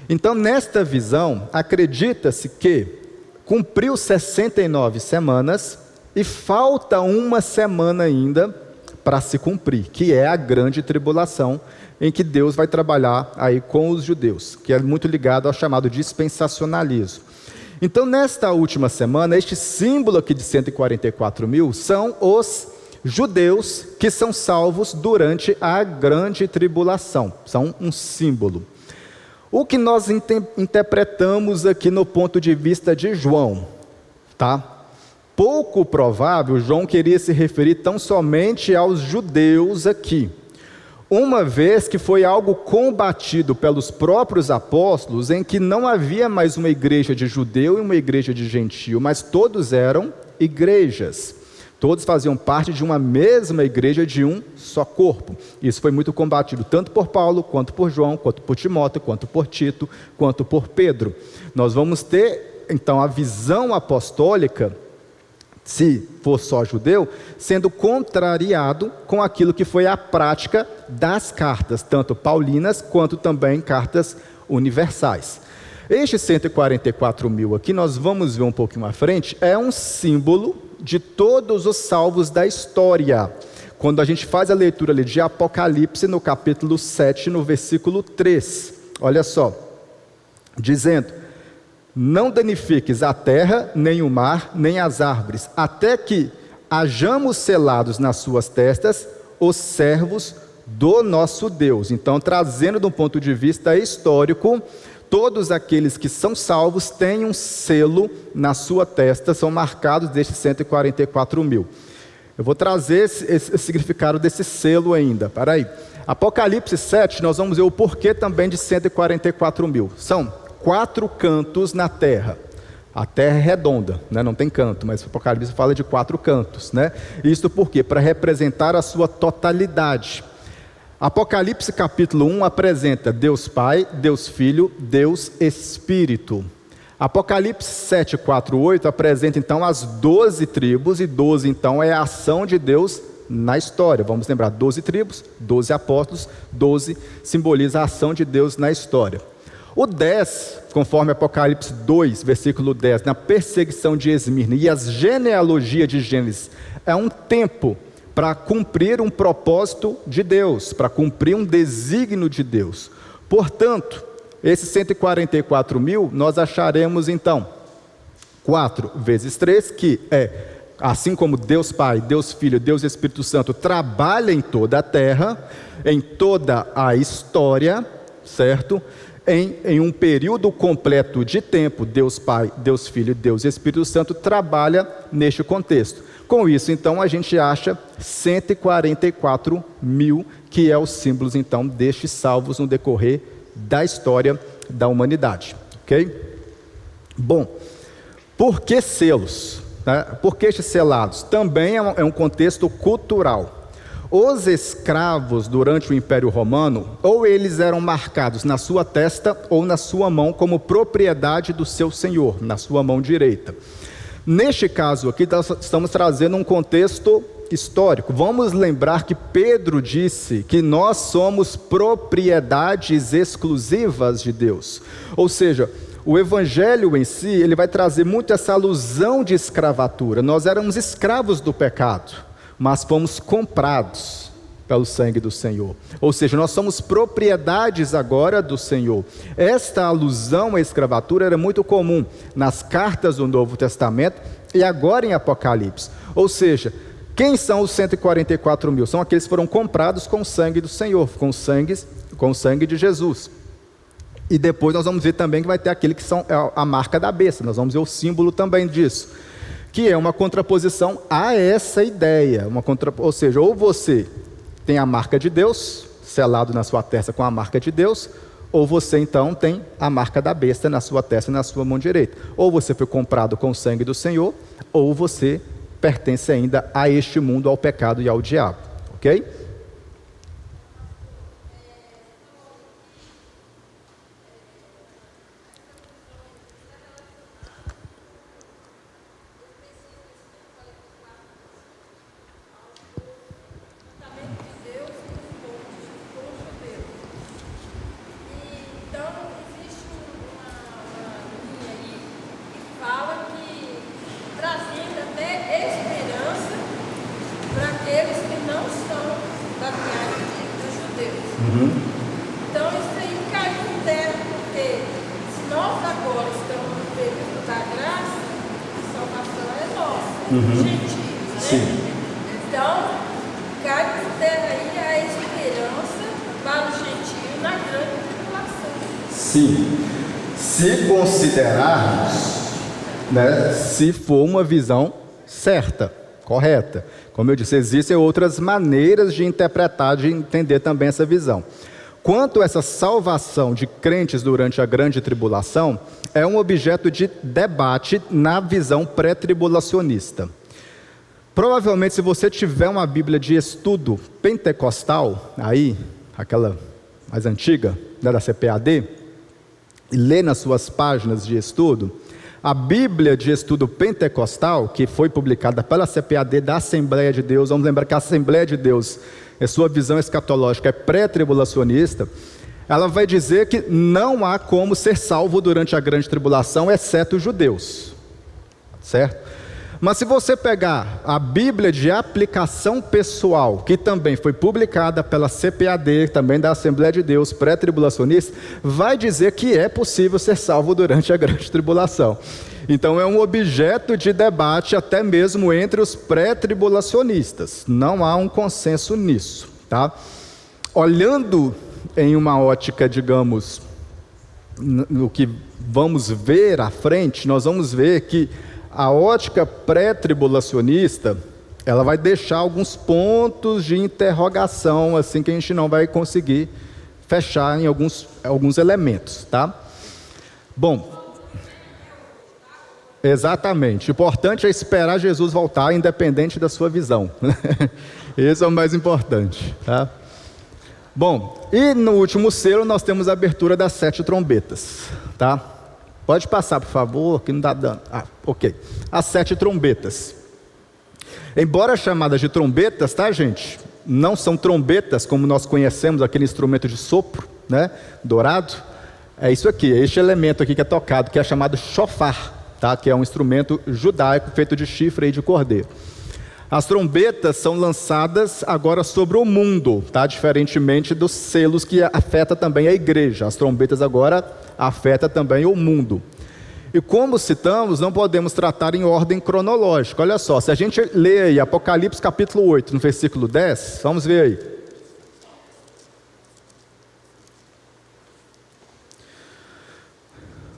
Então, nesta visão, acredita-se que cumpriu 69 semanas e falta uma semana ainda para se cumprir, que é a grande tribulação, em que Deus vai trabalhar aí com os judeus, que é muito ligado ao chamado dispensacionalismo. Então, nesta última semana, este símbolo aqui de 144 mil são os judeus que são salvos durante a grande tribulação, são um símbolo. O que nós interpretamos aqui no ponto de vista de João, tá? Pouco provável João queria se referir tão somente aos judeus aqui. uma vez que foi algo combatido pelos próprios apóstolos, em que não havia mais uma igreja de judeu e uma igreja de gentio, mas todos eram igrejas. Todos faziam parte de uma mesma igreja, de um só corpo. Isso foi muito combatido, tanto por Paulo, quanto por João, quanto por Timóteo, quanto por Tito, quanto por Pedro. Nós vamos ter, então, a visão apostólica, se for só judeu, sendo contrariado com aquilo que foi a prática das cartas, tanto paulinas, quanto também cartas universais. Estes 144.000 aqui, nós vamos ver um pouquinho à frente, é um símbolo de todos os salvos da história. Quando a gente faz a leitura ali de Apocalipse, no capítulo 7, no versículo 3, olha só, dizendo: não danifiques a terra, nem o mar, nem as árvores, até que hajamos selados nas suas testas os servos do nosso Deus. Então, trazendo de um ponto de vista histórico, todos aqueles que são salvos têm um selo na sua testa, são marcados destes 144.000. Eu vou trazer esse significado desse selo ainda. Para aí. Apocalipse 7, nós vamos ver o porquê também de 144.000. São 4 cantos na terra. A terra é redonda, né? Não tem canto, mas o Apocalipse fala de 4 cantos, né? Isso por quê? Para representar a sua totalidade. Apocalipse capítulo 1 apresenta Deus Pai, Deus Filho, Deus Espírito. Apocalipse 7, 4, 8 apresenta então as 12 tribos, e 12 então é a ação de Deus na história. Vamos lembrar, 12 tribos, 12 apóstolos, 12 simboliza a ação de Deus na história. O 10, conforme Apocalipse 2, versículo 10, na perseguição de Esmirna e as genealogias de Gênesis, é um tempo para cumprir um propósito de Deus, para cumprir um desígnio de Deus. Portanto, esses 144.000, nós acharemos então 4 vezes 3, que é, assim como Deus Pai, Deus Filho, Deus Espírito Santo trabalha em toda a terra, em toda a história, certo? Em um período completo de tempo, Deus Pai, Deus Filho, Deus Espírito Santo trabalha neste contexto. Com isso, então, a gente acha 144.000, que é os símbolos, então, destes salvos no decorrer da história da humanidade. Ok? Bom, por que selos? Né? Por que estes selados? Também é um contexto cultural. Os escravos, durante o Império Romano, ou eles eram marcados na sua testa ou na sua mão como propriedade do seu senhor, na sua mão direita. Neste caso aqui, nós estamos trazendo um contexto histórico. Vamos lembrar que Pedro disse que nós somos propriedades exclusivas de Deus. Ou seja, o Evangelho em si, ele vai trazer muito essa alusão de escravatura. Nós éramos escravos do pecado, mas fomos comprados pelo sangue do Senhor. Ou seja, nós somos propriedades agora do Senhor. Esta alusão à escravatura era muito comum nas cartas do Novo Testamento e agora em Apocalipse. Ou seja, quem são os 144.000? São aqueles que foram comprados com o sangue do Senhor, com o sangue de Jesus. E depois nós vamos ver também que vai ter aquele que são a marca da besta. Nós vamos ver o símbolo também disso, que é uma contraposição a essa ideia. Ou seja, ou você tem a marca de Deus, selado na sua testa com a marca de Deus, ou você então tem a marca da besta na sua testa e na sua mão direita. Ou você foi comprado com o sangue do Senhor, ou você pertence ainda a este mundo, ao pecado e ao diabo. Ok? Então isso aí cai por terra, porque se nós agora estamos no período da graça, a salvação é nossa, gentios, né? Sim. Então, cai por terra aí a esperança para os gentios na grande tribulação. Sim. Se considerarmos, né, se for uma visão certa, correta, Como eu disse, existem outras maneiras de interpretar, de entender também essa visão. Quanto a essa salvação de crentes durante a grande tribulação, é um objeto de debate na visão pré-tribulacionista. Provavelmente, se você tiver uma Bíblia de estudo pentecostal, aí, aquela mais antiga, da CPAD, e lê nas suas páginas de estudo, a Bíblia de estudo pentecostal, que foi publicada pela CPAD da Assembleia de Deus, vamos lembrar que a Assembleia de Deus, a sua visão escatológica é pré-tribulacionista, ela vai dizer que não há como ser salvo durante a grande tribulação, exceto os judeus, certo? Mas se você pegar a Bíblia de aplicação pessoal, que também foi publicada pela CPAD, também da Assembleia de Deus, pré-tribulacionista, vai dizer que é possível ser salvo durante a grande tribulação. Então é um objeto de debate até mesmo entre os pré-tribulacionistas. Não há um consenso nisso, tá? Olhando em uma ótica, digamos, no que vamos ver à frente, nós vamos ver que a ótica pré-tribulacionista, ela vai deixar alguns pontos de interrogação, assim, que a gente não vai conseguir fechar em alguns elementos, tá? Bom, exatamente. O importante é esperar Jesus voltar, independente da sua visão. Esse é o mais importante, tá? Bom, e no último selo nós temos a abertura das 7 trombetas, tá? Pode passar, por favor, que não dá dano. Ok. As 7 trombetas. Embora chamadas de trombetas, tá, gente? Não são trombetas como nós conhecemos, aquele instrumento de sopro, né? Dourado. É isso aqui, é este elemento aqui que é tocado, que é chamado shofar, tá? Que é um instrumento judaico feito de chifre e de cordeiro. As trombetas são lançadas agora sobre o mundo, tá? Diferentemente dos selos que afeta também a igreja. As trombetas agora afetam também o mundo. E como citamos, não podemos tratar em ordem cronológica. Olha só, se a gente lê aí Apocalipse capítulo 8, no versículo 10, vamos ver aí.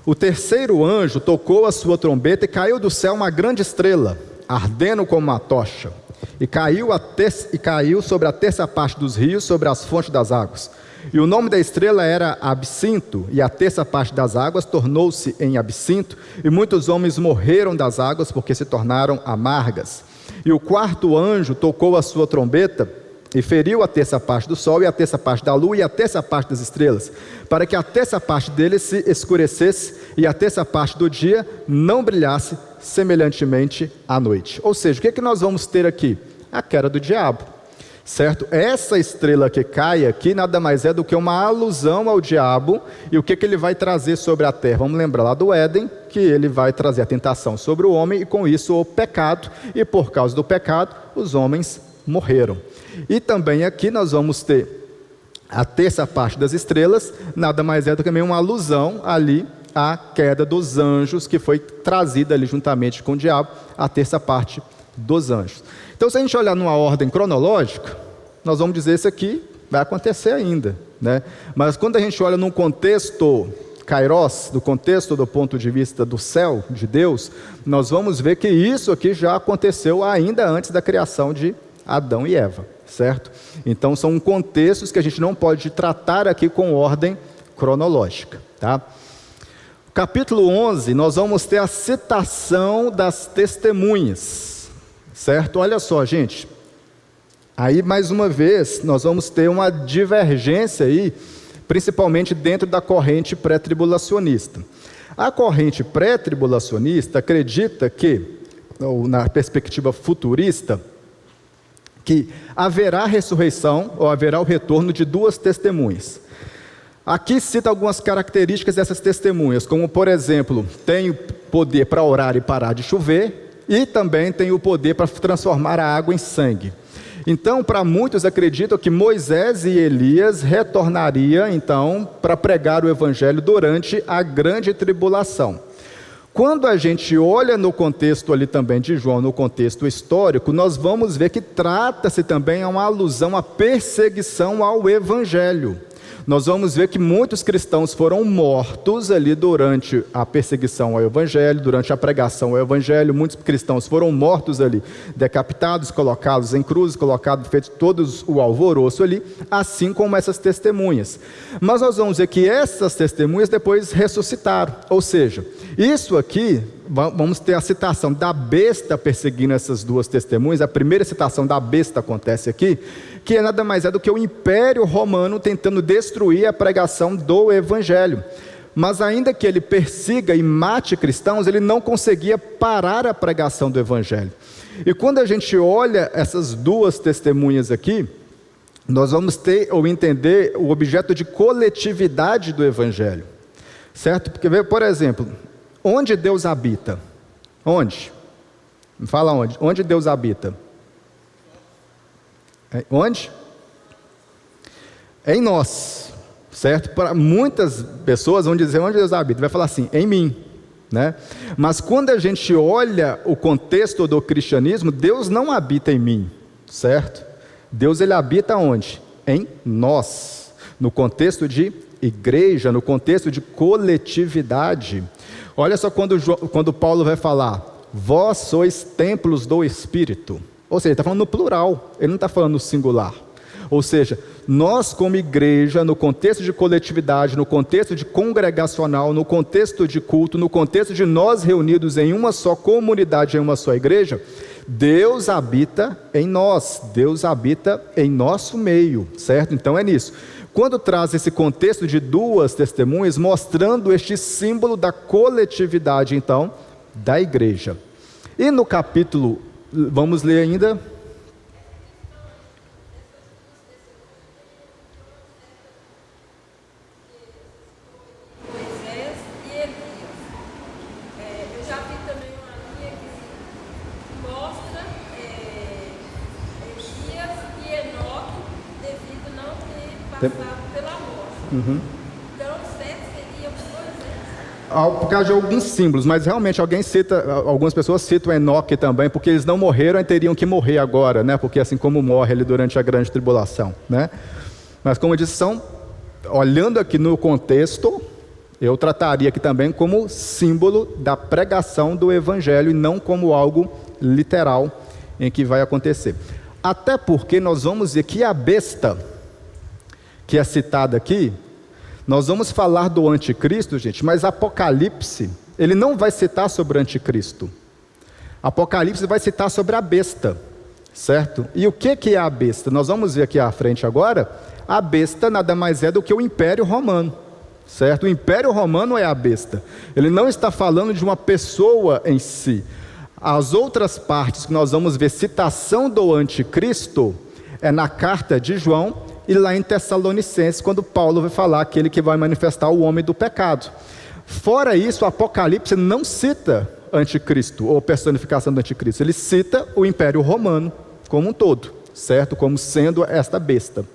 O terceiro anjo tocou a sua trombeta e caiu do céu uma grande estrela, ardendo como uma tocha, e caiu sobre a terça parte dos rios, sobre as fontes das águas. E o nome da estrela era Absinto, e a terça parte das águas tornou-se em absinto, e muitos homens morreram das águas, porque se tornaram amargas. E o quarto anjo tocou a sua trombeta, e feriu a terça parte do sol, e a terça parte da lua, e a terça parte das estrelas, para que a terça parte deles se escurecesse, e a terça parte do dia não brilhasse, semelhantemente à noite. Ou seja, o que é que nós vamos ter aqui? A queda do diabo, certo? Essa estrela que cai aqui nada mais é do que uma alusão ao diabo, e o que que ele vai trazer sobre a terra? Vamos lembrar lá do Éden, que ele vai trazer a tentação sobre o homem, e com isso o pecado, e por causa do pecado, os homens morreram. E também aqui nós vamos ter a terça parte das estrelas, nada mais é do que também uma alusão ali à queda dos anjos, que foi trazida ali juntamente com o diabo, a terça parte dos anjos. Então, se a gente olhar numa ordem cronológica, nós vamos dizer isso aqui vai acontecer ainda, né? Mas quando a gente olha num contexto kairos, do contexto do ponto de vista do céu, de Deus, nós vamos ver que isso aqui já aconteceu ainda antes da criação de Adão e Eva, certo? Então são contextos que a gente não pode tratar aqui com ordem cronológica, tá? Capítulo 11, nós vamos ter a citação das testemunhas, certo? Olha só, gente, aí mais uma vez nós vamos ter uma divergência aí, principalmente dentro da corrente pré-tribulacionista. A corrente pré-tribulacionista acredita que, ou na perspectiva futurista, que haverá ressurreição, ou haverá o retorno de duas testemunhas. Aqui cita algumas características dessas testemunhas, como por exemplo, tem o poder para orar e parar de chover, e também tem o poder para transformar a água em sangue. Então, para muitos acreditam que Moisés e Elias retornariam então para pregar o evangelho durante a grande tribulação. Quando a gente olha no contexto ali também de João, no contexto histórico, nós vamos ver que trata-se também de uma alusão à perseguição ao evangelho. nós vamos ver que muitos cristãos foram mortos ali durante a perseguição ao Evangelho, durante a pregação ao Evangelho. Muitos cristãos foram mortos ali, decapitados, colocados em cruzes, colocados, feito todos o alvoroço ali, assim como essas testemunhas. Mas nós vamos ver que essas testemunhas depois ressuscitaram, ou seja, isso aqui, vamos ter a citação da besta perseguindo essas duas testemunhas. A primeira citação da besta acontece aqui, que nada mais é do que o Império Romano tentando destruir a pregação do Evangelho. Mas ainda que ele persiga e mate cristãos, ele não conseguia parar a pregação do Evangelho. E quando a gente olha essas duas testemunhas aqui, nós vamos ter ou entender o objeto de coletividade do Evangelho, certo? Porque, por exemplo, onde Deus habita? Onde? Me fala onde. Onde Deus habita? Onde? Em nós, certo? Para muitas pessoas vão dizer onde Deus habita, vai falar assim, em mim, né? Mas quando a gente olha o contexto do cristianismo, Deus não habita em mim, certo? Deus, ele habita onde? Em nós, no contexto de igreja, no contexto de coletividade. Olha só quando Paulo vai falar, vós sois templos do Espírito. Ou seja, ele está falando no plural, ele não está falando no singular. Ou seja, nós como igreja, no contexto de coletividade, no contexto de congregacional, no contexto de culto, no contexto de nós reunidos em uma só comunidade, em uma só igreja, Deus habita em nós, Deus habita em nosso meio, certo? Então é nisso. Quando traz esse contexto de duas testemunhas, mostrando este símbolo da coletividade, então, da igreja. E no capítulo, vamos ler ainda. Moisés e Elias. Eu já vi também uma linha que mostra Elias e Enoque devido não ter passado pela morte. Então, certo seria Moisés. Por causa de alguns símbolos, mas realmente algumas pessoas citam Enoque também, porque eles não morreram e teriam que morrer agora, né? Porque assim como morre ele durante a grande tribulação, né? Mas como eu disse, olhando aqui no contexto, eu trataria aqui também como símbolo da pregação do Evangelho e não como algo literal em que vai acontecer. Até porque nós vamos ver que a besta que é citada aqui, nós vamos falar do anticristo, gente, mas Apocalipse, ele não vai citar sobre o anticristo. Apocalipse vai citar sobre a besta, certo? E o que é a besta? Nós vamos ver aqui à frente agora, a besta nada mais é do que o Império Romano, certo? O Império Romano é a besta. Ele não está falando de uma pessoa em si. As outras partes que nós vamos ver citação do anticristo é na carta de João e lá em Tessalonicenses, quando Paulo vai falar aquele que vai manifestar o homem do pecado. Fora isso, o Apocalipse não cita anticristo ou personificação do anticristo, ele cita o Império Romano como um todo, certo? Como sendo esta besta.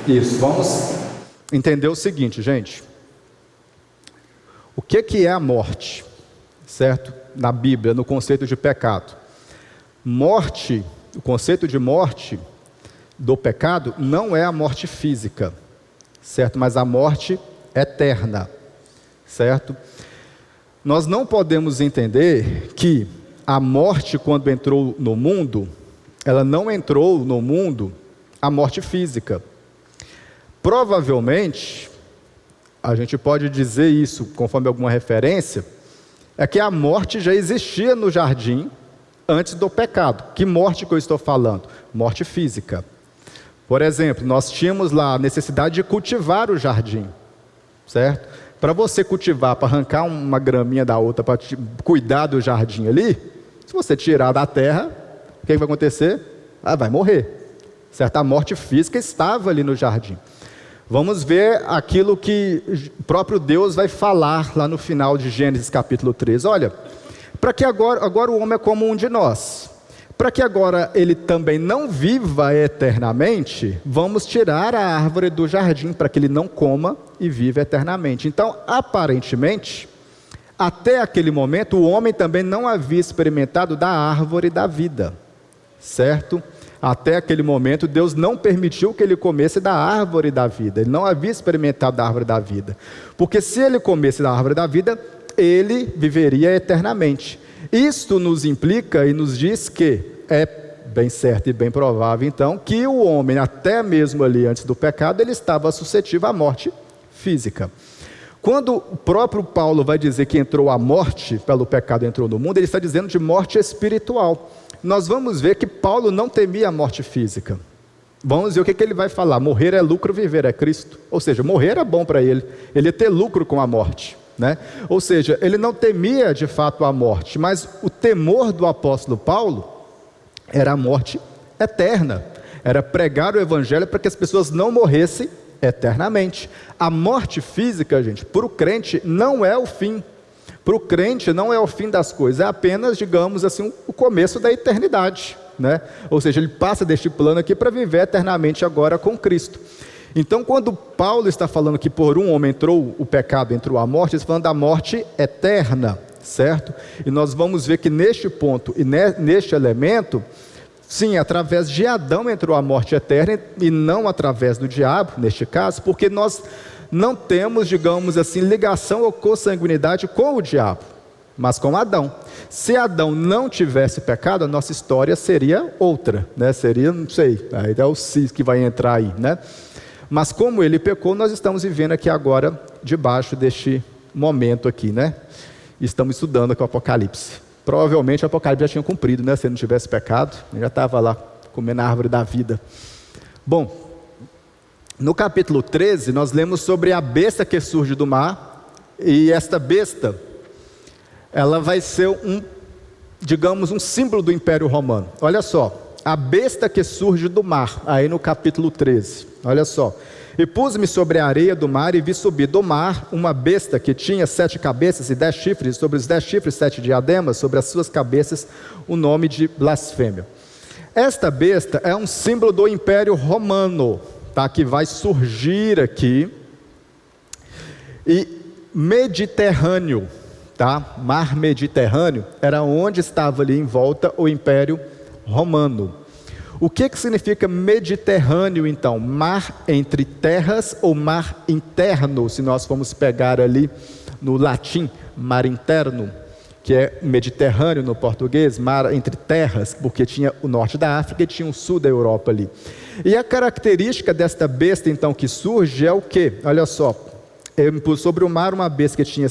Isso, vamos entender o seguinte, gente. O que é a morte? Certo? Na Bíblia, no conceito de pecado. Morte, o conceito de morte do pecado não é a morte física, certo? Mas a morte eterna, certo? Nós não podemos entender que a morte, quando entrou no mundo, ela não entrou no mundo a morte física. provavelmente, a gente pode dizer isso, conforme alguma referência, é que a morte já existia no jardim antes do pecado. Que morte que eu estou falando? Morte física. Por exemplo, nós tínhamos lá a necessidade de cultivar o jardim, certo? Para você cultivar, para arrancar uma graminha da outra, para cuidar do jardim ali, se você tirar da terra, o que vai acontecer? Vai morrer, certo? A morte física estava ali no jardim. Vamos ver aquilo que o próprio Deus vai falar lá no final de Gênesis capítulo 3. Olha, para que agora o homem é como um de nós, para que agora ele também não viva eternamente, vamos tirar a árvore do jardim, para que ele não coma e viva eternamente. Então, aparentemente, até aquele momento, o homem também não havia experimentado da árvore da vida, certo? Até aquele momento, Deus não permitiu que ele comesse da árvore da vida. Ele não havia experimentado da árvore da vida. Porque se ele comesse da árvore da vida, ele viveria eternamente. Isto nos implica e nos diz que é bem certo e bem provável, então, que o homem, até mesmo ali antes do pecado, ele estava suscetível à morte física. Quando o próprio Paulo vai dizer que entrou a morte, pelo pecado entrou no mundo, ele está dizendo de morte espiritual. Nós vamos ver que Paulo não temia a morte física. Vamos ver o que ele vai falar. Morrer é lucro, viver é Cristo. Ou seja, morrer era bom para ele. Ele ia ter lucro com a morte, né? Ou seja, ele não temia de fato a morte, mas o temor do apóstolo Paulo era a morte eterna. Era pregar o evangelho para que as pessoas não morressem eternamente. A morte física, gente, para o crente não é o fim. Para o crente não é o fim das coisas, é apenas, digamos assim, o começo da eternidade, né? Ou seja, ele passa deste plano aqui para viver eternamente agora com Cristo. Então, quando Paulo está falando que por um homem entrou o pecado, entrou a morte, ele está falando da morte eterna, certo? E nós vamos ver que neste ponto e neste elemento, sim, através de Adão entrou a morte eterna e não através do diabo, neste caso, porque nós não temos, digamos assim, ligação ou consanguinidade com o diabo, mas com Adão. Se Adão não tivesse pecado, a nossa história seria outra, né? Seria, não sei, aí é o Cis que vai entrar aí, né? Mas como ele pecou, nós estamos vivendo aqui agora, debaixo deste momento aqui, né? Estamos estudando aqui o Apocalipse. Provavelmente o Apocalipse já tinha cumprido, né? Se ele não tivesse pecado, ele já estava lá, comendo a árvore da vida. Bom, no capítulo 13, nós lemos sobre a besta que surge do mar, e esta besta, ela vai ser digamos, um símbolo do Império Romano. Olha só, a besta que surge do mar, aí no capítulo 13, olha só. E pus-me sobre a areia do mar e vi subir do mar uma besta que tinha 7 cabeças e 10 chifres, sobre os 10 chifres 7 diademas, sobre as suas cabeças o nome de blasfêmia. Esta besta é um símbolo do Império Romano, tá, que vai surgir aqui. E Mediterrâneo, tá? Mar Mediterrâneo era onde estava ali em volta o Império Romano. O que significa Mediterrâneo então? Mar entre terras ou mar interno, se nós formos pegar ali no latim, mar interno, que é Mediterrâneo no português, mar entre terras, porque tinha o norte da África e tinha o sul da Europa ali. E a característica desta besta então que surge é o quê? Olha só, eu me pus sobre o mar uma besta que tinha,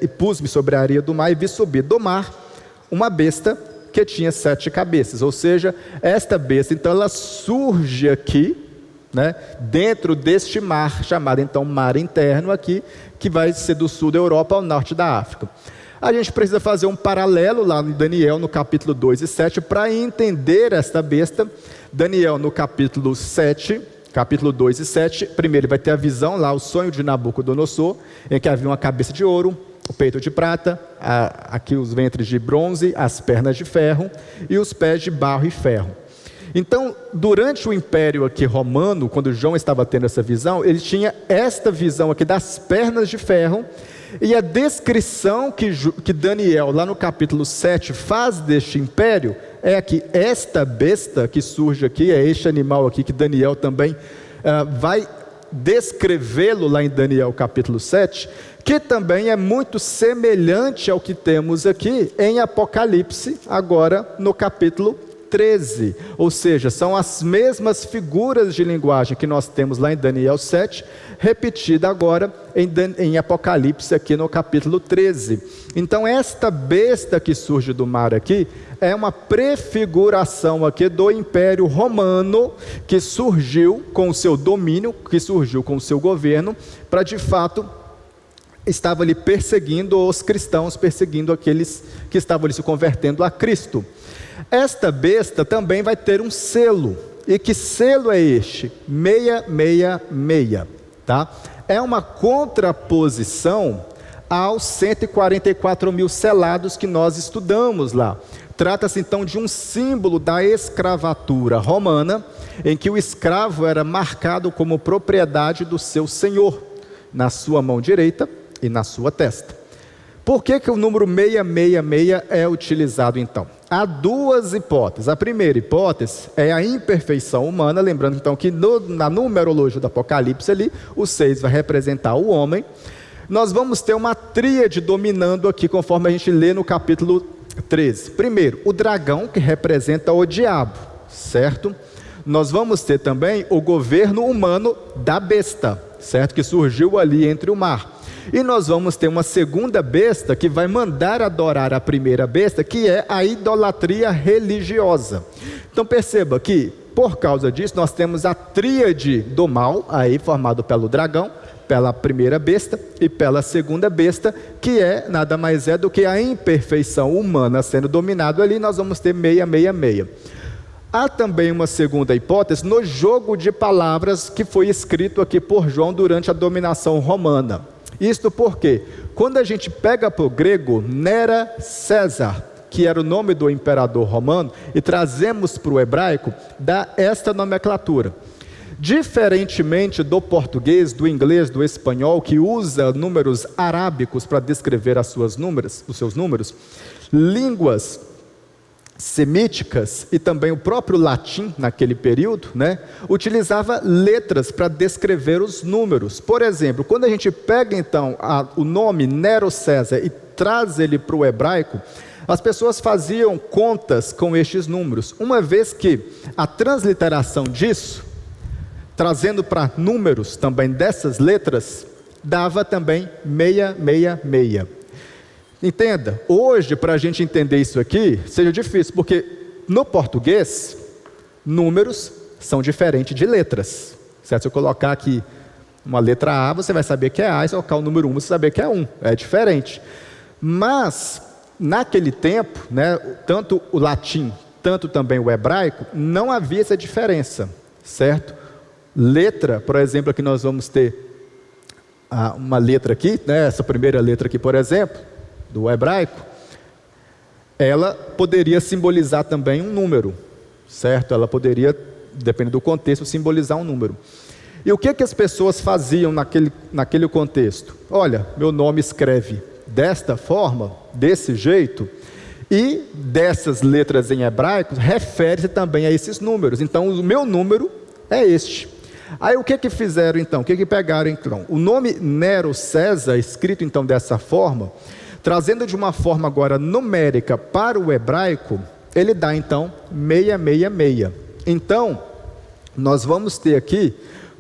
e pus-me sobre a areia do mar e vi subir do mar uma besta que tinha 7 cabeças, ou seja, esta besta então ela surge aqui, né, dentro deste mar, chamado então mar interno aqui, que vai ser do sul da Europa ao norte da África. A gente precisa fazer um paralelo lá em Daniel, no capítulo 2 e 7, para entender esta besta. Daniel, no capítulo 7, capítulo 2 e 7, primeiro vai ter a visão lá, o sonho de Nabucodonosor, em que havia uma cabeça de ouro, o peito de prata, aqui os ventres de bronze, as pernas de ferro e os pés de barro e ferro. Então, durante o Império aqui romano, quando João estava tendo essa visão, ele tinha esta visão aqui das pernas de ferro. E a descrição que Daniel, lá no capítulo 7, faz deste império, é que esta besta que surge aqui, é este animal aqui que Daniel também vai descrevê-lo lá em Daniel capítulo 7, que também é muito semelhante ao que temos aqui em Apocalipse, agora no capítulo 13, ou seja, são as mesmas figuras de linguagem que nós temos lá em Daniel 7, repetida agora em Apocalipse aqui no capítulo 13. Então esta besta que surge do mar aqui é uma prefiguração aqui do Império Romano, que surgiu com o seu domínio, que surgiu com o seu governo, para de fato estava ali perseguindo os cristãos, perseguindo aqueles que estavam ali se convertendo a Cristo. Esta besta também vai ter um selo. E que selo é este? 666, tá? É uma contraposição aos 144 mil selados que nós estudamos lá. Trata-se então de um símbolo da escravatura romana, em que o escravo era marcado como propriedade do seu senhor, na sua mão direita e na sua testa. Por que o número 666 é utilizado então? Há duas hipóteses. A primeira hipótese é a imperfeição humana, lembrando então que na numerologia do Apocalipse ali, o 6 vai representar o homem. Nós vamos ter uma tríade dominando aqui, conforme a gente lê no capítulo 13. Primeiro, o dragão, que representa o diabo, certo? Nós vamos ter também o governo humano da besta, certo? Que surgiu ali entre o mar. E nós vamos ter uma segunda besta que vai mandar adorar a primeira besta, que é a idolatria religiosa. Então perceba que, por causa disso, nós temos a tríade do mal, aí formado pelo dragão, pela primeira besta e pela segunda besta, que é nada mais é do que a imperfeição humana sendo dominado ali. Nós vamos ter 666. Há também uma segunda hipótese no jogo de palavras que foi escrito aqui por João durante a dominação romana. Isto porque, quando a gente pega para o grego, Nera César, que era o nome do imperador romano, e trazemos para o hebraico, dá esta nomenclatura. Diferentemente do português, do inglês, do espanhol, que usa números arábicos para descrever os seus números, línguas semíticas e também o próprio latim naquele período, utilizava letras para descrever os números. Por exemplo, quando a gente pega então o nome Nero César e traz ele para o hebraico, as pessoas faziam contas com estes números, uma vez que a transliteração disso, trazendo para números também dessas letras, dava também 666. Entenda, hoje para a gente entender isso aqui, seja difícil, porque no português, números são diferentes de letras, certo? Se eu colocar aqui uma letra A, você vai saber que é A, e se eu colocar o número 1, você vai saber que é 1, é diferente. Mas, naquele tempo, tanto o latim, tanto também o hebraico, não havia essa diferença, certo? Letra, por exemplo, aqui nós vamos ter uma letra aqui, essa primeira letra aqui, por exemplo, do hebraico, ela poderia simbolizar também um número, certo? Ela poderia, dependendo do contexto, simbolizar um número. E o que as pessoas faziam naquele contexto? Olha, meu nome escreve desta forma, desse jeito, e dessas letras em hebraico, refere-se também a esses números. Então, o meu número é este. Aí o que fizeram então? O que pegaram então? O nome Nero César, escrito então dessa forma, trazendo de uma forma agora numérica para o hebraico, ele dá então 666. Então, nós vamos ter aqui,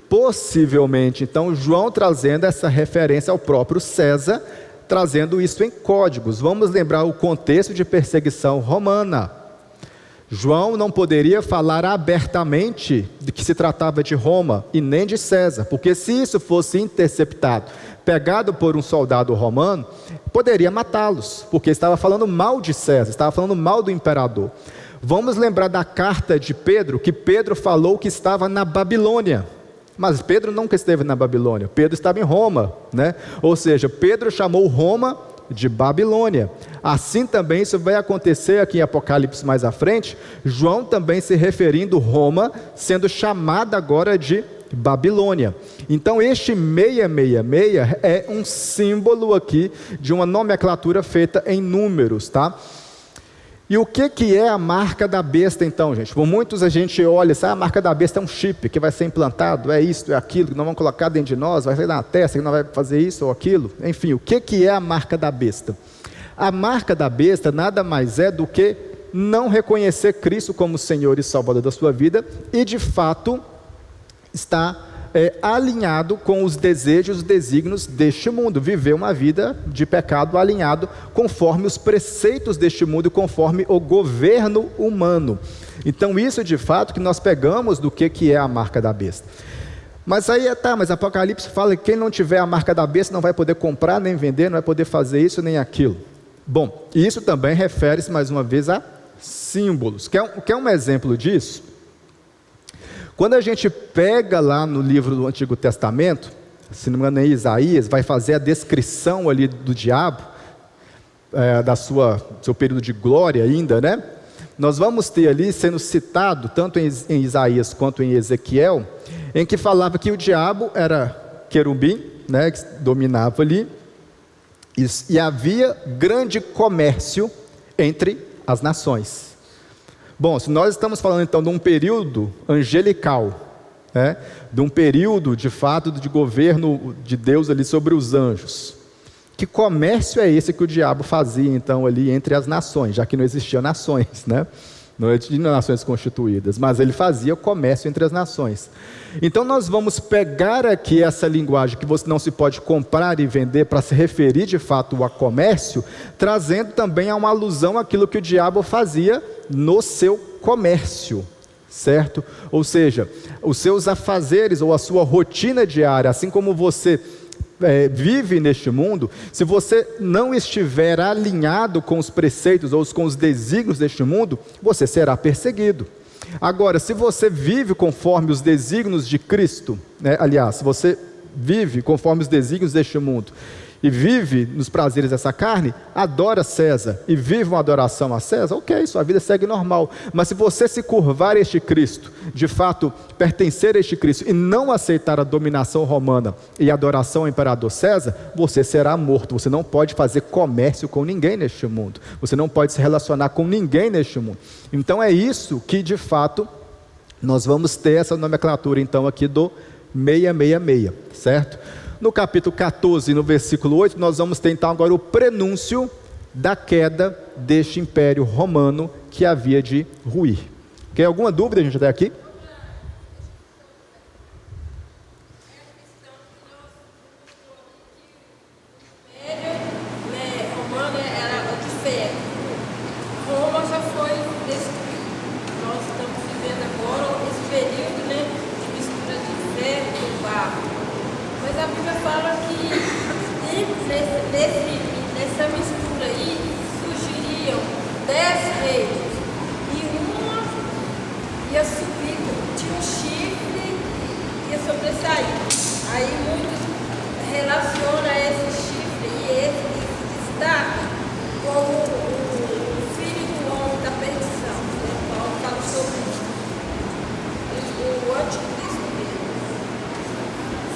possivelmente, então, João trazendo essa referência ao próprio César, trazendo isso em códigos. Vamos lembrar o contexto de perseguição romana. João não poderia falar abertamente de que se tratava de Roma e nem de César, porque se isso fosse interceptado, pegado por um soldado romano, poderia matá-los, porque estava falando mal de César, estava falando mal do imperador. Vamos lembrar da carta de Pedro, que Pedro falou que estava na Babilônia, mas Pedro nunca esteve na Babilônia, Pedro estava em Roma, Ou seja, Pedro chamou Roma de Babilônia. Assim também isso vai acontecer aqui em Apocalipse mais à frente, João também se referindo a Roma, sendo chamada agora de Babilônia. Então este 666 é um símbolo aqui de uma nomenclatura feita em números, tá? E o que é a marca da besta então, gente? Por muitos a gente olha, a marca da besta é um chip que vai ser implantado, é isso, é aquilo, que nós vamos colocar dentro de nós, vai sair na testa, que nós vai fazer isso ou aquilo. Enfim, o que é a marca da besta? A marca da besta nada mais é do que não reconhecer Cristo como Senhor e Salvador da sua vida e, de fato, está alinhado com os desejos, os desígnios deste mundo, viver uma vida de pecado alinhado conforme os preceitos deste mundo e conforme o governo humano. Então isso de fato que nós pegamos do que é a marca da besta. Mas aí mas Apocalipse fala que quem não tiver a marca da besta não vai poder comprar nem vender, não vai poder fazer isso nem aquilo. Bom, isso também refere-se mais uma vez a símbolos. Quer um exemplo disso? Quando a gente pega lá no livro do Antigo Testamento, se não me engano é Isaías, vai fazer a descrição ali do diabo, do seu período de glória ainda, né? Nós vamos ter ali sendo citado, tanto em Isaías quanto em Ezequiel, em que falava que o diabo era querubim, né, que dominava ali, e havia grande comércio entre as nações. Bom, se nós estamos falando então de um período angelical, né, de um período de fato de governo de Deus ali sobre os anjos, que comércio é esse que o diabo fazia então ali entre as nações, já que não existiam nações, né? Não existiam nações constituídas, mas ele fazia comércio entre as nações. Então nós vamos pegar aqui essa linguagem que você não se pode comprar e vender para se referir de fato a comércio, trazendo também a uma alusão àquilo que o diabo fazia no seu comércio, certo? Ou seja, os seus afazeres ou a sua rotina diária, assim como você vive neste mundo, se você não estiver alinhado com os preceitos ou com os desígnios deste mundo, você será perseguido. Agora, se você vive conforme os desígnios de Cristo, né? Aliás, se você vive conforme os desígnios deste mundo e vive nos prazeres dessa carne, adora César e vive uma adoração a César, ok, sua vida segue normal. Mas se você se curvar a este Cristo, de fato pertencer a este Cristo e não aceitar a dominação romana e a adoração ao imperador César, você será morto. Você não pode fazer comércio com ninguém neste mundo, você não pode se relacionar com ninguém neste mundo. Então é isso que de fato nós vamos ter essa nomenclatura então aqui do 666, certo? No capítulo 14, no versículo 8, nós vamos ter então agora o prenúncio da queda deste império romano que havia de ruir. Tem alguma dúvida, gente, até aqui? Nessa mistura aí surgiriam 10 reis e uma ia subir, tinha um chifre e ia sobressair. Aí muitos relacionam esse chifre e esse destaque como o filho do homem da perdição. Paulo fala sobre isso. O anticristo mesmo.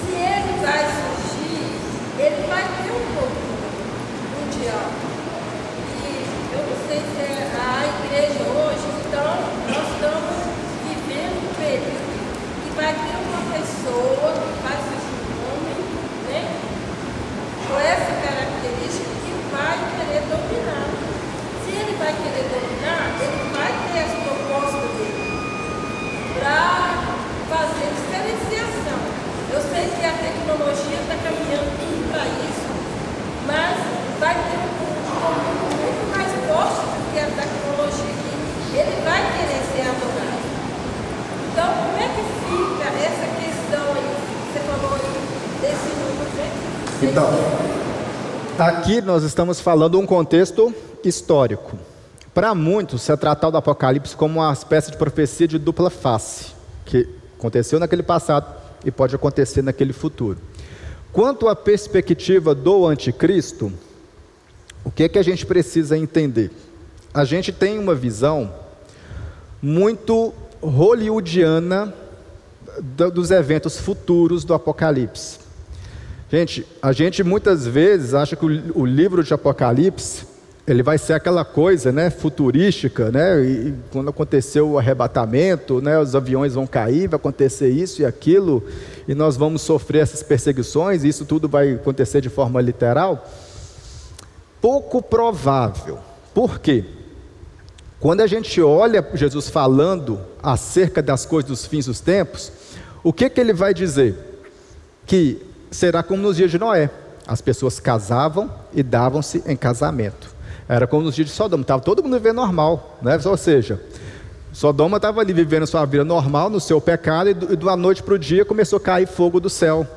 Se ele vai surgir, ele vai ter um poder mundial. E eu não sei se é a igreja hoje, então nós estamos vivendo um período que vai ter uma pessoa que vai surgir um homem, né, com essa característica que vai querer dominar. Se ele vai querer dominar, ele vai ter as propostas dele para fazer diferenciação. Eu sei que a tecnologia está caminhando para isso, mas vai ter um mundo muito mais forte do que a tecnologia que ele vai querer ser adorado. Então, como é que fica essa questão aí? Você falou aí desse número, né? Então, aqui nós estamos falando um contexto histórico. Para muitos, se tratar do Apocalipse como uma espécie de profecia de dupla face, que aconteceu naquele passado e pode acontecer naquele futuro. Quanto à perspectiva do anticristo, o que é que a gente precisa entender? A gente tem uma visão muito hollywoodiana dos eventos futuros do Apocalipse. A gente muitas vezes acha que o livro de Apocalipse ele vai ser aquela coisa, né, futurística, né, e quando aconteceu o arrebatamento, né, os aviões vão cair, vai acontecer isso e aquilo, e nós vamos sofrer essas perseguições, e isso tudo vai acontecer de forma literal. Pouco provável. Por quê? Quando a gente olha Jesus falando acerca das coisas dos fins dos tempos, o que ele vai dizer? Que será como nos dias de Noé. As pessoas casavam e davam-se em casamento. Era como nos dias de Sodoma, estava todo mundo vivendo normal, né? Ou seja, Sodoma estava ali vivendo sua vida normal, no seu pecado, e de uma noite para o dia começou a cair fogo do céu.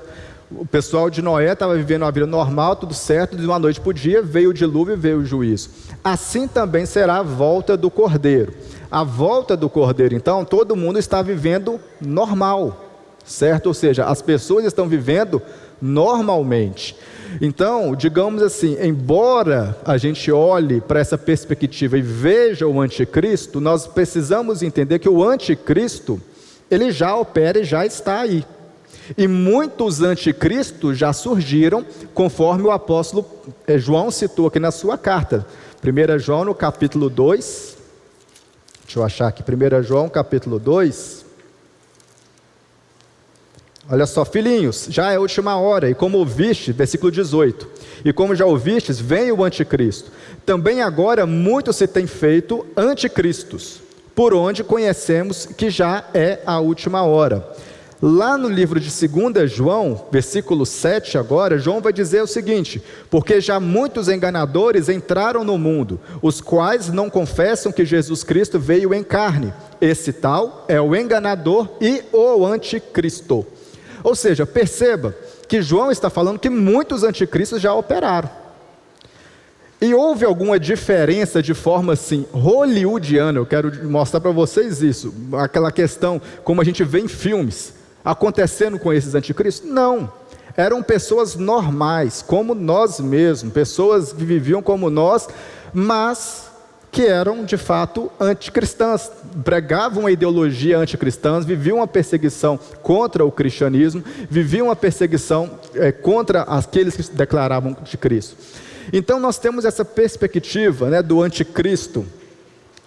O pessoal de Noé estava vivendo uma vida normal, tudo certo, de uma noite para o dia veio o dilúvio e veio o juízo. Assim também será a volta do Cordeiro. A volta do Cordeiro, então, todo mundo está vivendo normal, certo? Ou seja, as pessoas estão vivendo normalmente. Então, digamos assim, embora a gente olhe para essa perspectiva e veja o anticristo, nós precisamos entender que o anticristo, ele já opera e já está aí. E muitos anticristos já surgiram, conforme o apóstolo João citou aqui na sua carta. 1 João no capítulo 2, deixa eu achar aqui, 1 João capítulo 2, olha só, filhinhos, já é a última hora, e como ouviste, versículo 18, e como já ouvistes, vem o anticristo. Também agora muitos se têm feito anticristos, por onde conhecemos que já é a última hora. Lá no livro de 2 João, versículo 7 agora, João vai dizer o seguinte: porque já muitos enganadores entraram no mundo, os quais não confessam que Jesus Cristo veio em carne. Esse tal é o enganador e o anticristo. Ou seja, perceba que João está falando que muitos anticristos já operaram. E houve alguma diferença de forma assim, hollywoodiana, eu quero mostrar para vocês isso, aquela questão como a gente vê em filmes, acontecendo com esses anticristos? Não, eram pessoas normais, como nós mesmos, pessoas que viviam como nós, mas que eram de fato anticristãs, pregavam a ideologia anticristã, viviam uma perseguição contra o cristianismo, viviam uma perseguição contra aqueles que se declaravam de Cristo. Então nós temos essa perspectiva, né, do anticristo,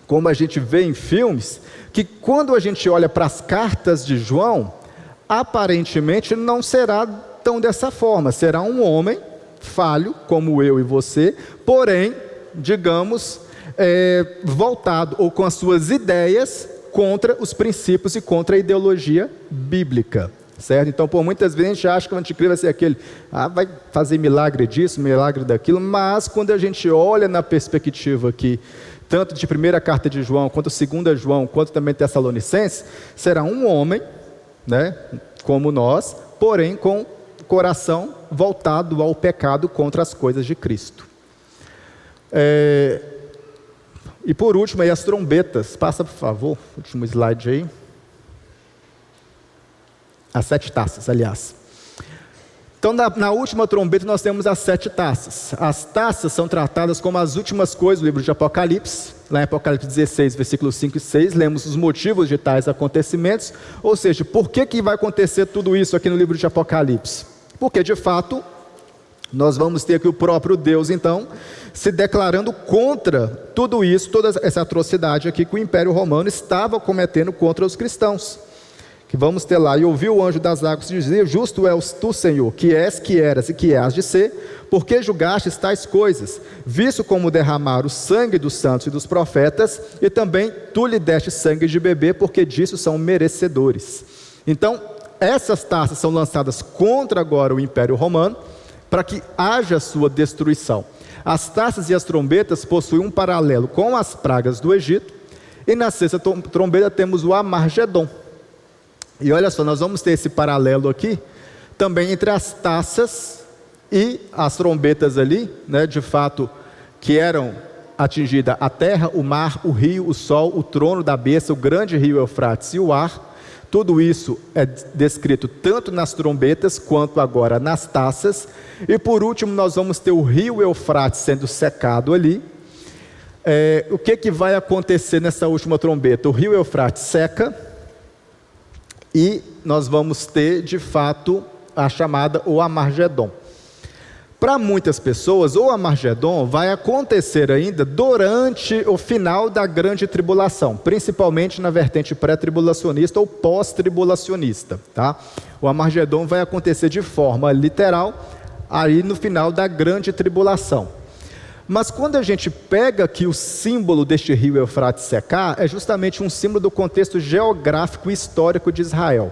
como a gente vê em filmes, que quando a gente olha para as cartas de João, aparentemente não será tão dessa forma, será um homem falho, como eu e você, porém, digamos, voltado ou com as suas ideias contra os princípios e contra a ideologia bíblica, certo? Então, por muitas vezes a gente acha que o anticristo vai ser aquele, vai fazer milagre disso, milagre daquilo, mas quando a gente olha na perspectiva aqui, tanto de primeira carta de João, quanto segunda João, quanto também Tessalonicenses, será um homem, né, como nós, porém com coração voltado ao pecado contra as coisas de Cristo. E por último, aí as trombetas. Passa, por favor, último slide aí. As 7 taças, aliás. Então, na última trombeta, nós temos as 7 taças. As taças são tratadas como as últimas coisas do livro de Apocalipse. Lá em Apocalipse 16, versículos 5 e 6, lemos os motivos de tais acontecimentos. Ou seja, por que vai acontecer tudo isso aqui no livro de Apocalipse? Porque, de fato, nós vamos ter aqui o próprio Deus, então, se declarando contra tudo isso, toda essa atrocidade aqui que o Império Romano estava cometendo contra os cristãos. Que vamos ter lá: e ouviu o anjo das águas dizer: justo és tu, Senhor, que és, que eras e que hás de ser, porque julgastes tais coisas, visto como derramar o sangue dos santos e dos profetas, e também tu lhe deste sangue de beber, porque disso são merecedores. Então, essas taças são lançadas contra agora o Império Romano, para que haja sua destruição. As taças e as trombetas possuem um paralelo com as pragas do Egito, e na 6ª trombeta temos o Amargedon. E olha só, nós vamos ter esse paralelo aqui, também entre as taças e as trombetas ali, né, de fato, que eram atingida a terra, o mar, o rio, o sol, o trono da besta, o grande rio Eufrates e o ar. Tudo isso é descrito tanto nas trombetas, quanto agora nas taças. E por último, nós vamos ter o rio Eufrates sendo secado ali. O que vai acontecer nessa última trombeta? O rio Eufrates seca, e nós vamos ter, de fato, a chamada o Amargedon. Para muitas pessoas, o Amargedon vai acontecer ainda durante o final da grande tribulação, principalmente na vertente pré-tribulacionista ou pós-tribulacionista, tá? O Amargedon vai acontecer de forma literal aí no final da grande tribulação. Mas quando a gente pega aqui o símbolo deste rio Eufrates secar, é justamente um símbolo do contexto geográfico e histórico de Israel.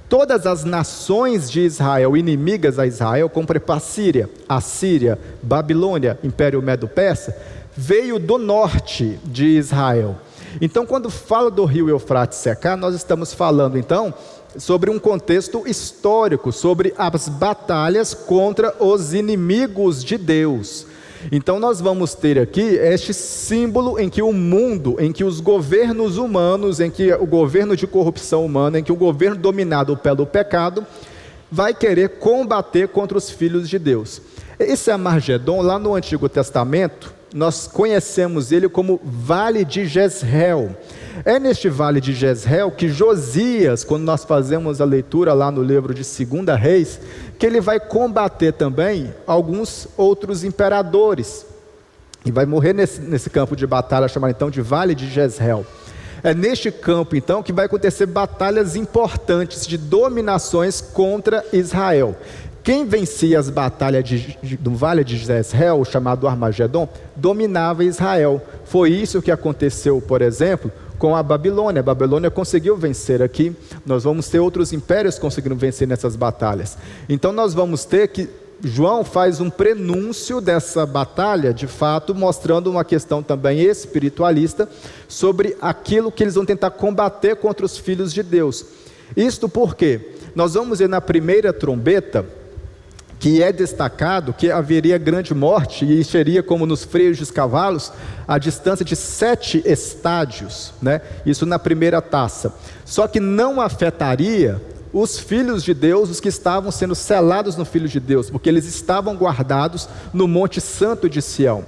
Todas as nações de Israel, inimigas a Israel, como por exemplo a Síria, Assíria, Babilônia, Império Medo-Persa, veio do norte de Israel. Então, quando fala do rio Eufrates secar, nós estamos falando então sobre um contexto histórico, sobre as batalhas contra os inimigos de Deus. Então nós vamos ter aqui este símbolo em que o mundo, em que os governos humanos, em que o governo de corrupção humana, em que o governo dominado pelo pecado, vai querer combater contra os filhos de Deus. Esse Armagedon, lá no Antigo Testamento, nós conhecemos ele como Vale de Jezreel. É neste Vale de Jezreel que Josias, quando nós fazemos a leitura lá no livro de 2 Reis, que ele vai combater também alguns outros imperadores, e vai morrer nesse campo de batalha, chamado então de Vale de Jezreel. É neste campo então que vai acontecer batalhas importantes de dominações contra Israel. Quem vencia as batalhas do Vale de Jezreel, chamado Armagedon, dominava Israel. Foi isso que aconteceu, por exemplo, com a Babilônia. A Babilônia conseguiu vencer aqui. Nós vamos ter outros impérios conseguindo vencer nessas batalhas. Então nós vamos ter que João faz um prenúncio dessa batalha, de fato, mostrando uma questão também espiritualista sobre aquilo que eles vão tentar combater contra os filhos de Deus. Isto porque nós vamos ver na primeira trombeta que é destacado que haveria grande morte e seria como nos freios dos cavalos, a distância de 7 estádios, né? Isso na primeira taça. Só que não afetaria os filhos de Deus, os que estavam sendo selados no Filho de Deus, porque eles estavam guardados no Monte Santo de Sião.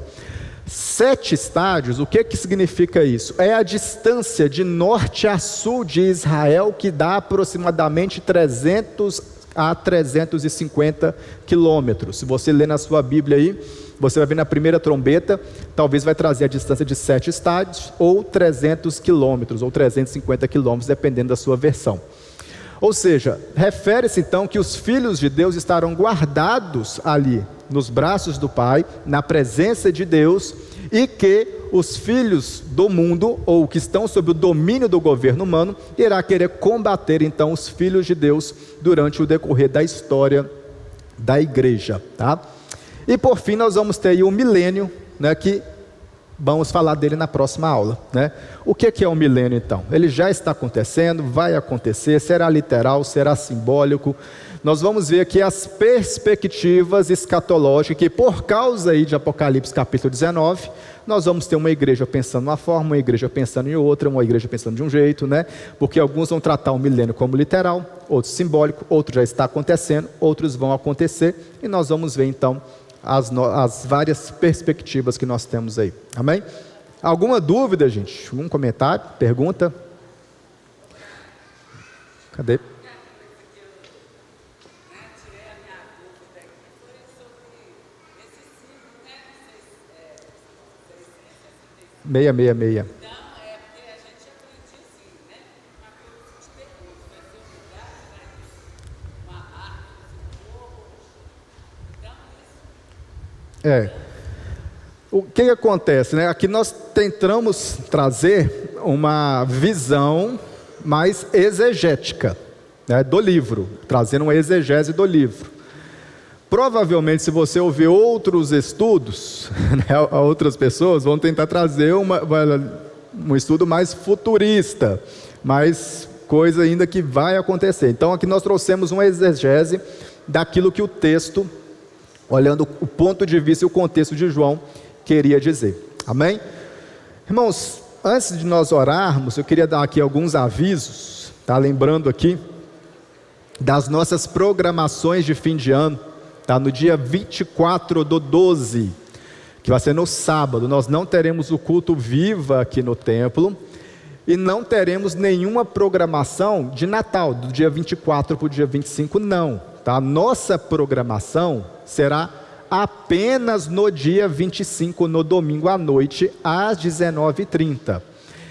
7 estádios, o que significa isso? É a distância de norte a sul de Israel, que dá aproximadamente 300 a 350 quilômetros. Se você ler na sua Bíblia aí, você vai ver na primeira trombeta, talvez vai trazer a distância de 7 estádios, ou 300 quilômetros, ou 350 quilômetros, dependendo da sua versão. Ou seja, refere-se então que os filhos de Deus estarão guardados ali, nos braços do Pai, na presença de Deus, e que os filhos do mundo, ou que estão sob o domínio do governo humano, irá querer combater então os filhos de Deus durante o decorrer da história da igreja, tá? E por fim nós vamos ter aí o milênio, né, que vamos falar dele na próxima aula, né? O que é o milênio então? Ele já está acontecendo, vai acontecer, será literal, será simbólico. Nós vamos ver aqui as perspectivas escatológicas, que por causa aí de Apocalipse capítulo 19, nós vamos ter uma igreja pensando uma forma, uma igreja pensando em outra, uma igreja pensando de um jeito, né? Porque alguns vão tratar o milênio como literal, outros simbólico, outros já está acontecendo, outros vão acontecer, e nós vamos ver então as várias perspectivas que nós temos aí, amém? Alguma dúvida, gente? Algum comentário, pergunta? Cadê? Meia. Não, é porque a gente acredita assim, né? Uma coisa de pergunta, vai ser um lugar, vai uma árvore, então isso. O que acontece, né? Aqui nós tentamos trazer uma visão mais exegética, né, do livro, trazendo uma exegese do livro. Provavelmente, se você ouvir outros estudos, né, outras pessoas vão tentar trazer um estudo mais futurista, mais coisa ainda que vai acontecer. Então aqui nós trouxemos uma exegese daquilo que o texto, olhando o ponto de vista e o contexto de João, queria dizer. Amém? Irmãos, antes de nós orarmos, eu queria dar aqui alguns avisos, tá? Lembrando aqui das nossas programações de fim de ano. Tá, no dia 24/12, que vai ser no sábado, nós não teremos o culto viva aqui no templo, e não teremos nenhuma programação de Natal, do dia 24 para o dia 25, não. Tá? Nossa programação será apenas no dia 25, no domingo à noite, às 19h30.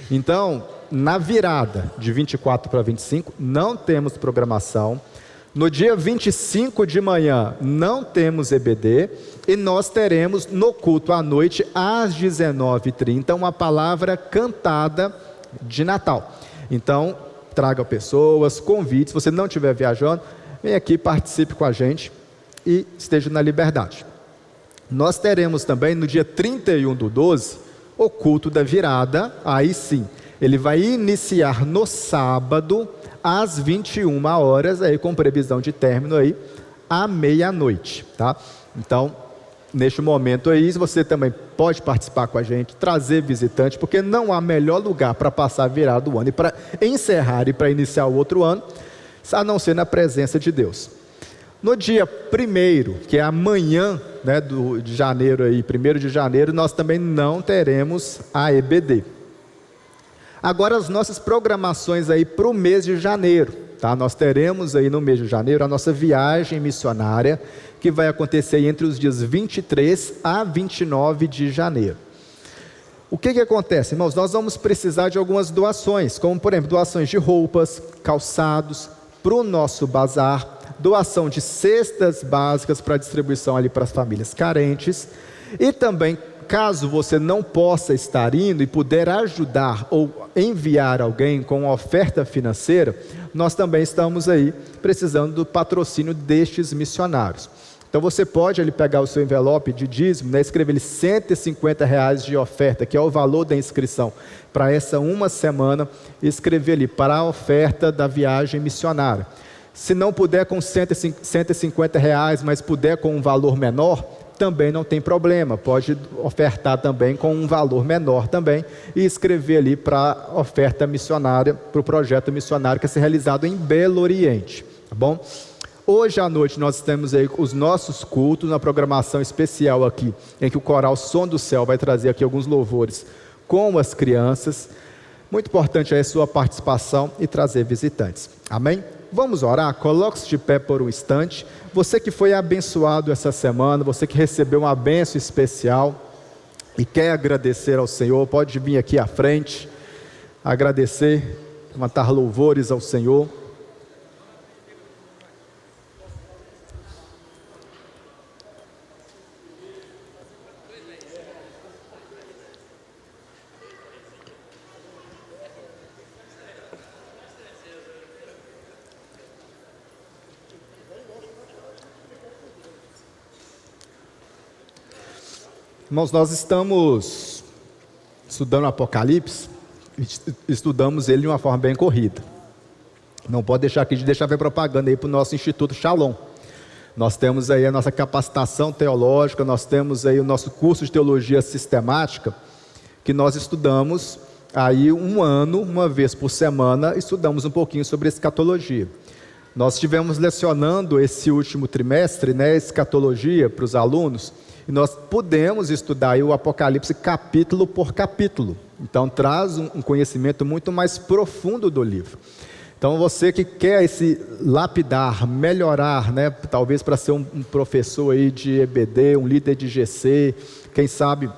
Então, na virada de 24 para 25, não temos programação. No dia 25 de manhã não temos EBD e nós teremos no culto à noite às 19h30 uma palavra cantada de Natal. Então, traga pessoas, convite, se você não estiver viajando, vem aqui, participe com a gente e esteja na liberdade. Nós teremos também no dia 31/12 o culto da virada, aí sim, ele vai iniciar no sábado às 21 horas, aí com previsão de término aí à meia-noite, tá? Então, neste momento aí, você também pode participar com a gente, trazer visitante, porque não há melhor lugar para passar a virada do ano e para encerrar e para iniciar o outro ano, a não ser na presença de Deus. No dia 1º, que é amanhã, né, de janeiro aí, 1º de janeiro, nós também não teremos a EBD. Agora as nossas programações aí para o mês de janeiro, tá? Nós teremos aí no mês de janeiro a nossa viagem missionária, que vai acontecer entre os dias 23 a 29 de janeiro. O que acontece, irmãos? Nós vamos precisar de algumas doações, como por exemplo, doações de roupas, calçados, para o nosso bazar, doação de cestas básicas para distribuição ali para as famílias carentes, e também, caso você não possa estar indo e puder ajudar ou enviar alguém com uma oferta financeira, nós também estamos aí precisando do patrocínio destes missionários. Então você pode ali pegar o seu envelope de dízimo, né, escrever ali R$150 de oferta, que é o valor da inscrição para essa uma semana, e escrever ali para a oferta da viagem missionária. Se não puder com R$150, mas puder com um valor menor, também não tem problema, pode ofertar também com um valor menor também, e escrever ali para a oferta missionária, para o projeto missionário que vai ser realizado em Belo Oriente, tá bom? Hoje à noite nós temos aí os nossos cultos, uma programação especial aqui, em que o coral Som do Céu vai trazer aqui alguns louvores com as crianças. Muito importante aí a sua participação e trazer visitantes, amém? Vamos orar, coloque-se de pé por um instante. Você que foi abençoado essa semana, você que recebeu uma bênção especial e quer agradecer ao Senhor, pode vir aqui à frente, agradecer, levantar louvores ao Senhor. Irmãos, nós estamos estudando o Apocalipse, estudamos ele de uma forma bem corrida. Não pode deixar aqui de deixar ver propaganda aí para o nosso Instituto Shalom. Nós temos aí a nossa capacitação teológica, nós temos aí o nosso curso de teologia sistemática, que nós estudamos aí um ano, uma vez por semana, estudamos um pouquinho sobre escatologia. Nós estivemos lecionando esse último trimestre, né, escatologia para os alunos, e nós podemos estudar aí o Apocalipse capítulo por capítulo. Então traz um conhecimento muito mais profundo do livro. Então você que quer esse lapidar, melhorar, né, talvez para ser um professor aí de EBD, um líder de GC, quem sabe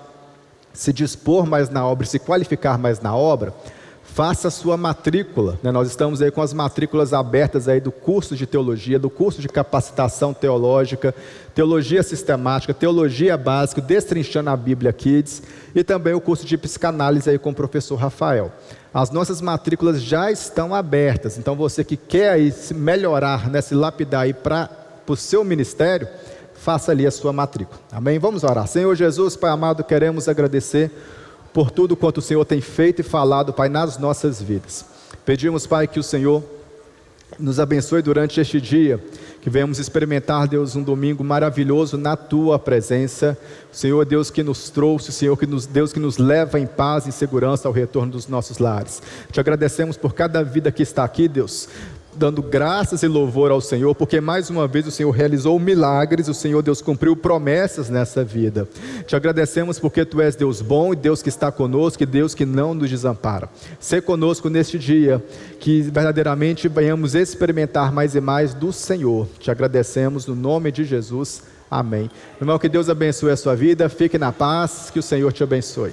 se dispor mais na obra, se qualificar mais na obra, faça a sua matrícula, né? Nós estamos aí com as matrículas abertas aí do curso de teologia, do curso de capacitação teológica, teologia sistemática, teologia básica, destrinchando a Bíblia Kids, e também o curso de psicanálise aí com o professor Rafael. As nossas matrículas já estão abertas, então você que quer aí se melhorar, né, se lapidar aí para o seu ministério, faça ali a sua matrícula, amém? Vamos orar. Senhor Jesus, Pai amado, queremos agradecer por tudo quanto o Senhor tem feito e falado, Pai, nas nossas vidas. Pedimos, Pai, que o Senhor nos abençoe durante este dia, que venhamos experimentar, Deus, um domingo maravilhoso na Tua presença. O Senhor, Deus que nos trouxe, o Senhor, Deus que nos leva em paz e segurança ao retorno dos nossos lares. Te agradecemos por cada vida que está aqui, Deus, dando graças e louvor ao Senhor, porque mais uma vez o Senhor realizou milagres, o Senhor Deus cumpriu promessas nessa vida. Te agradecemos porque Tu és Deus bom e Deus que está conosco e Deus que não nos desampara. Sê conosco neste dia, que verdadeiramente venhamos experimentar mais e mais do Senhor. Te agradecemos no nome de Jesus, amém. Irmão, que Deus abençoe a sua vida, fique na paz, que o Senhor te abençoe.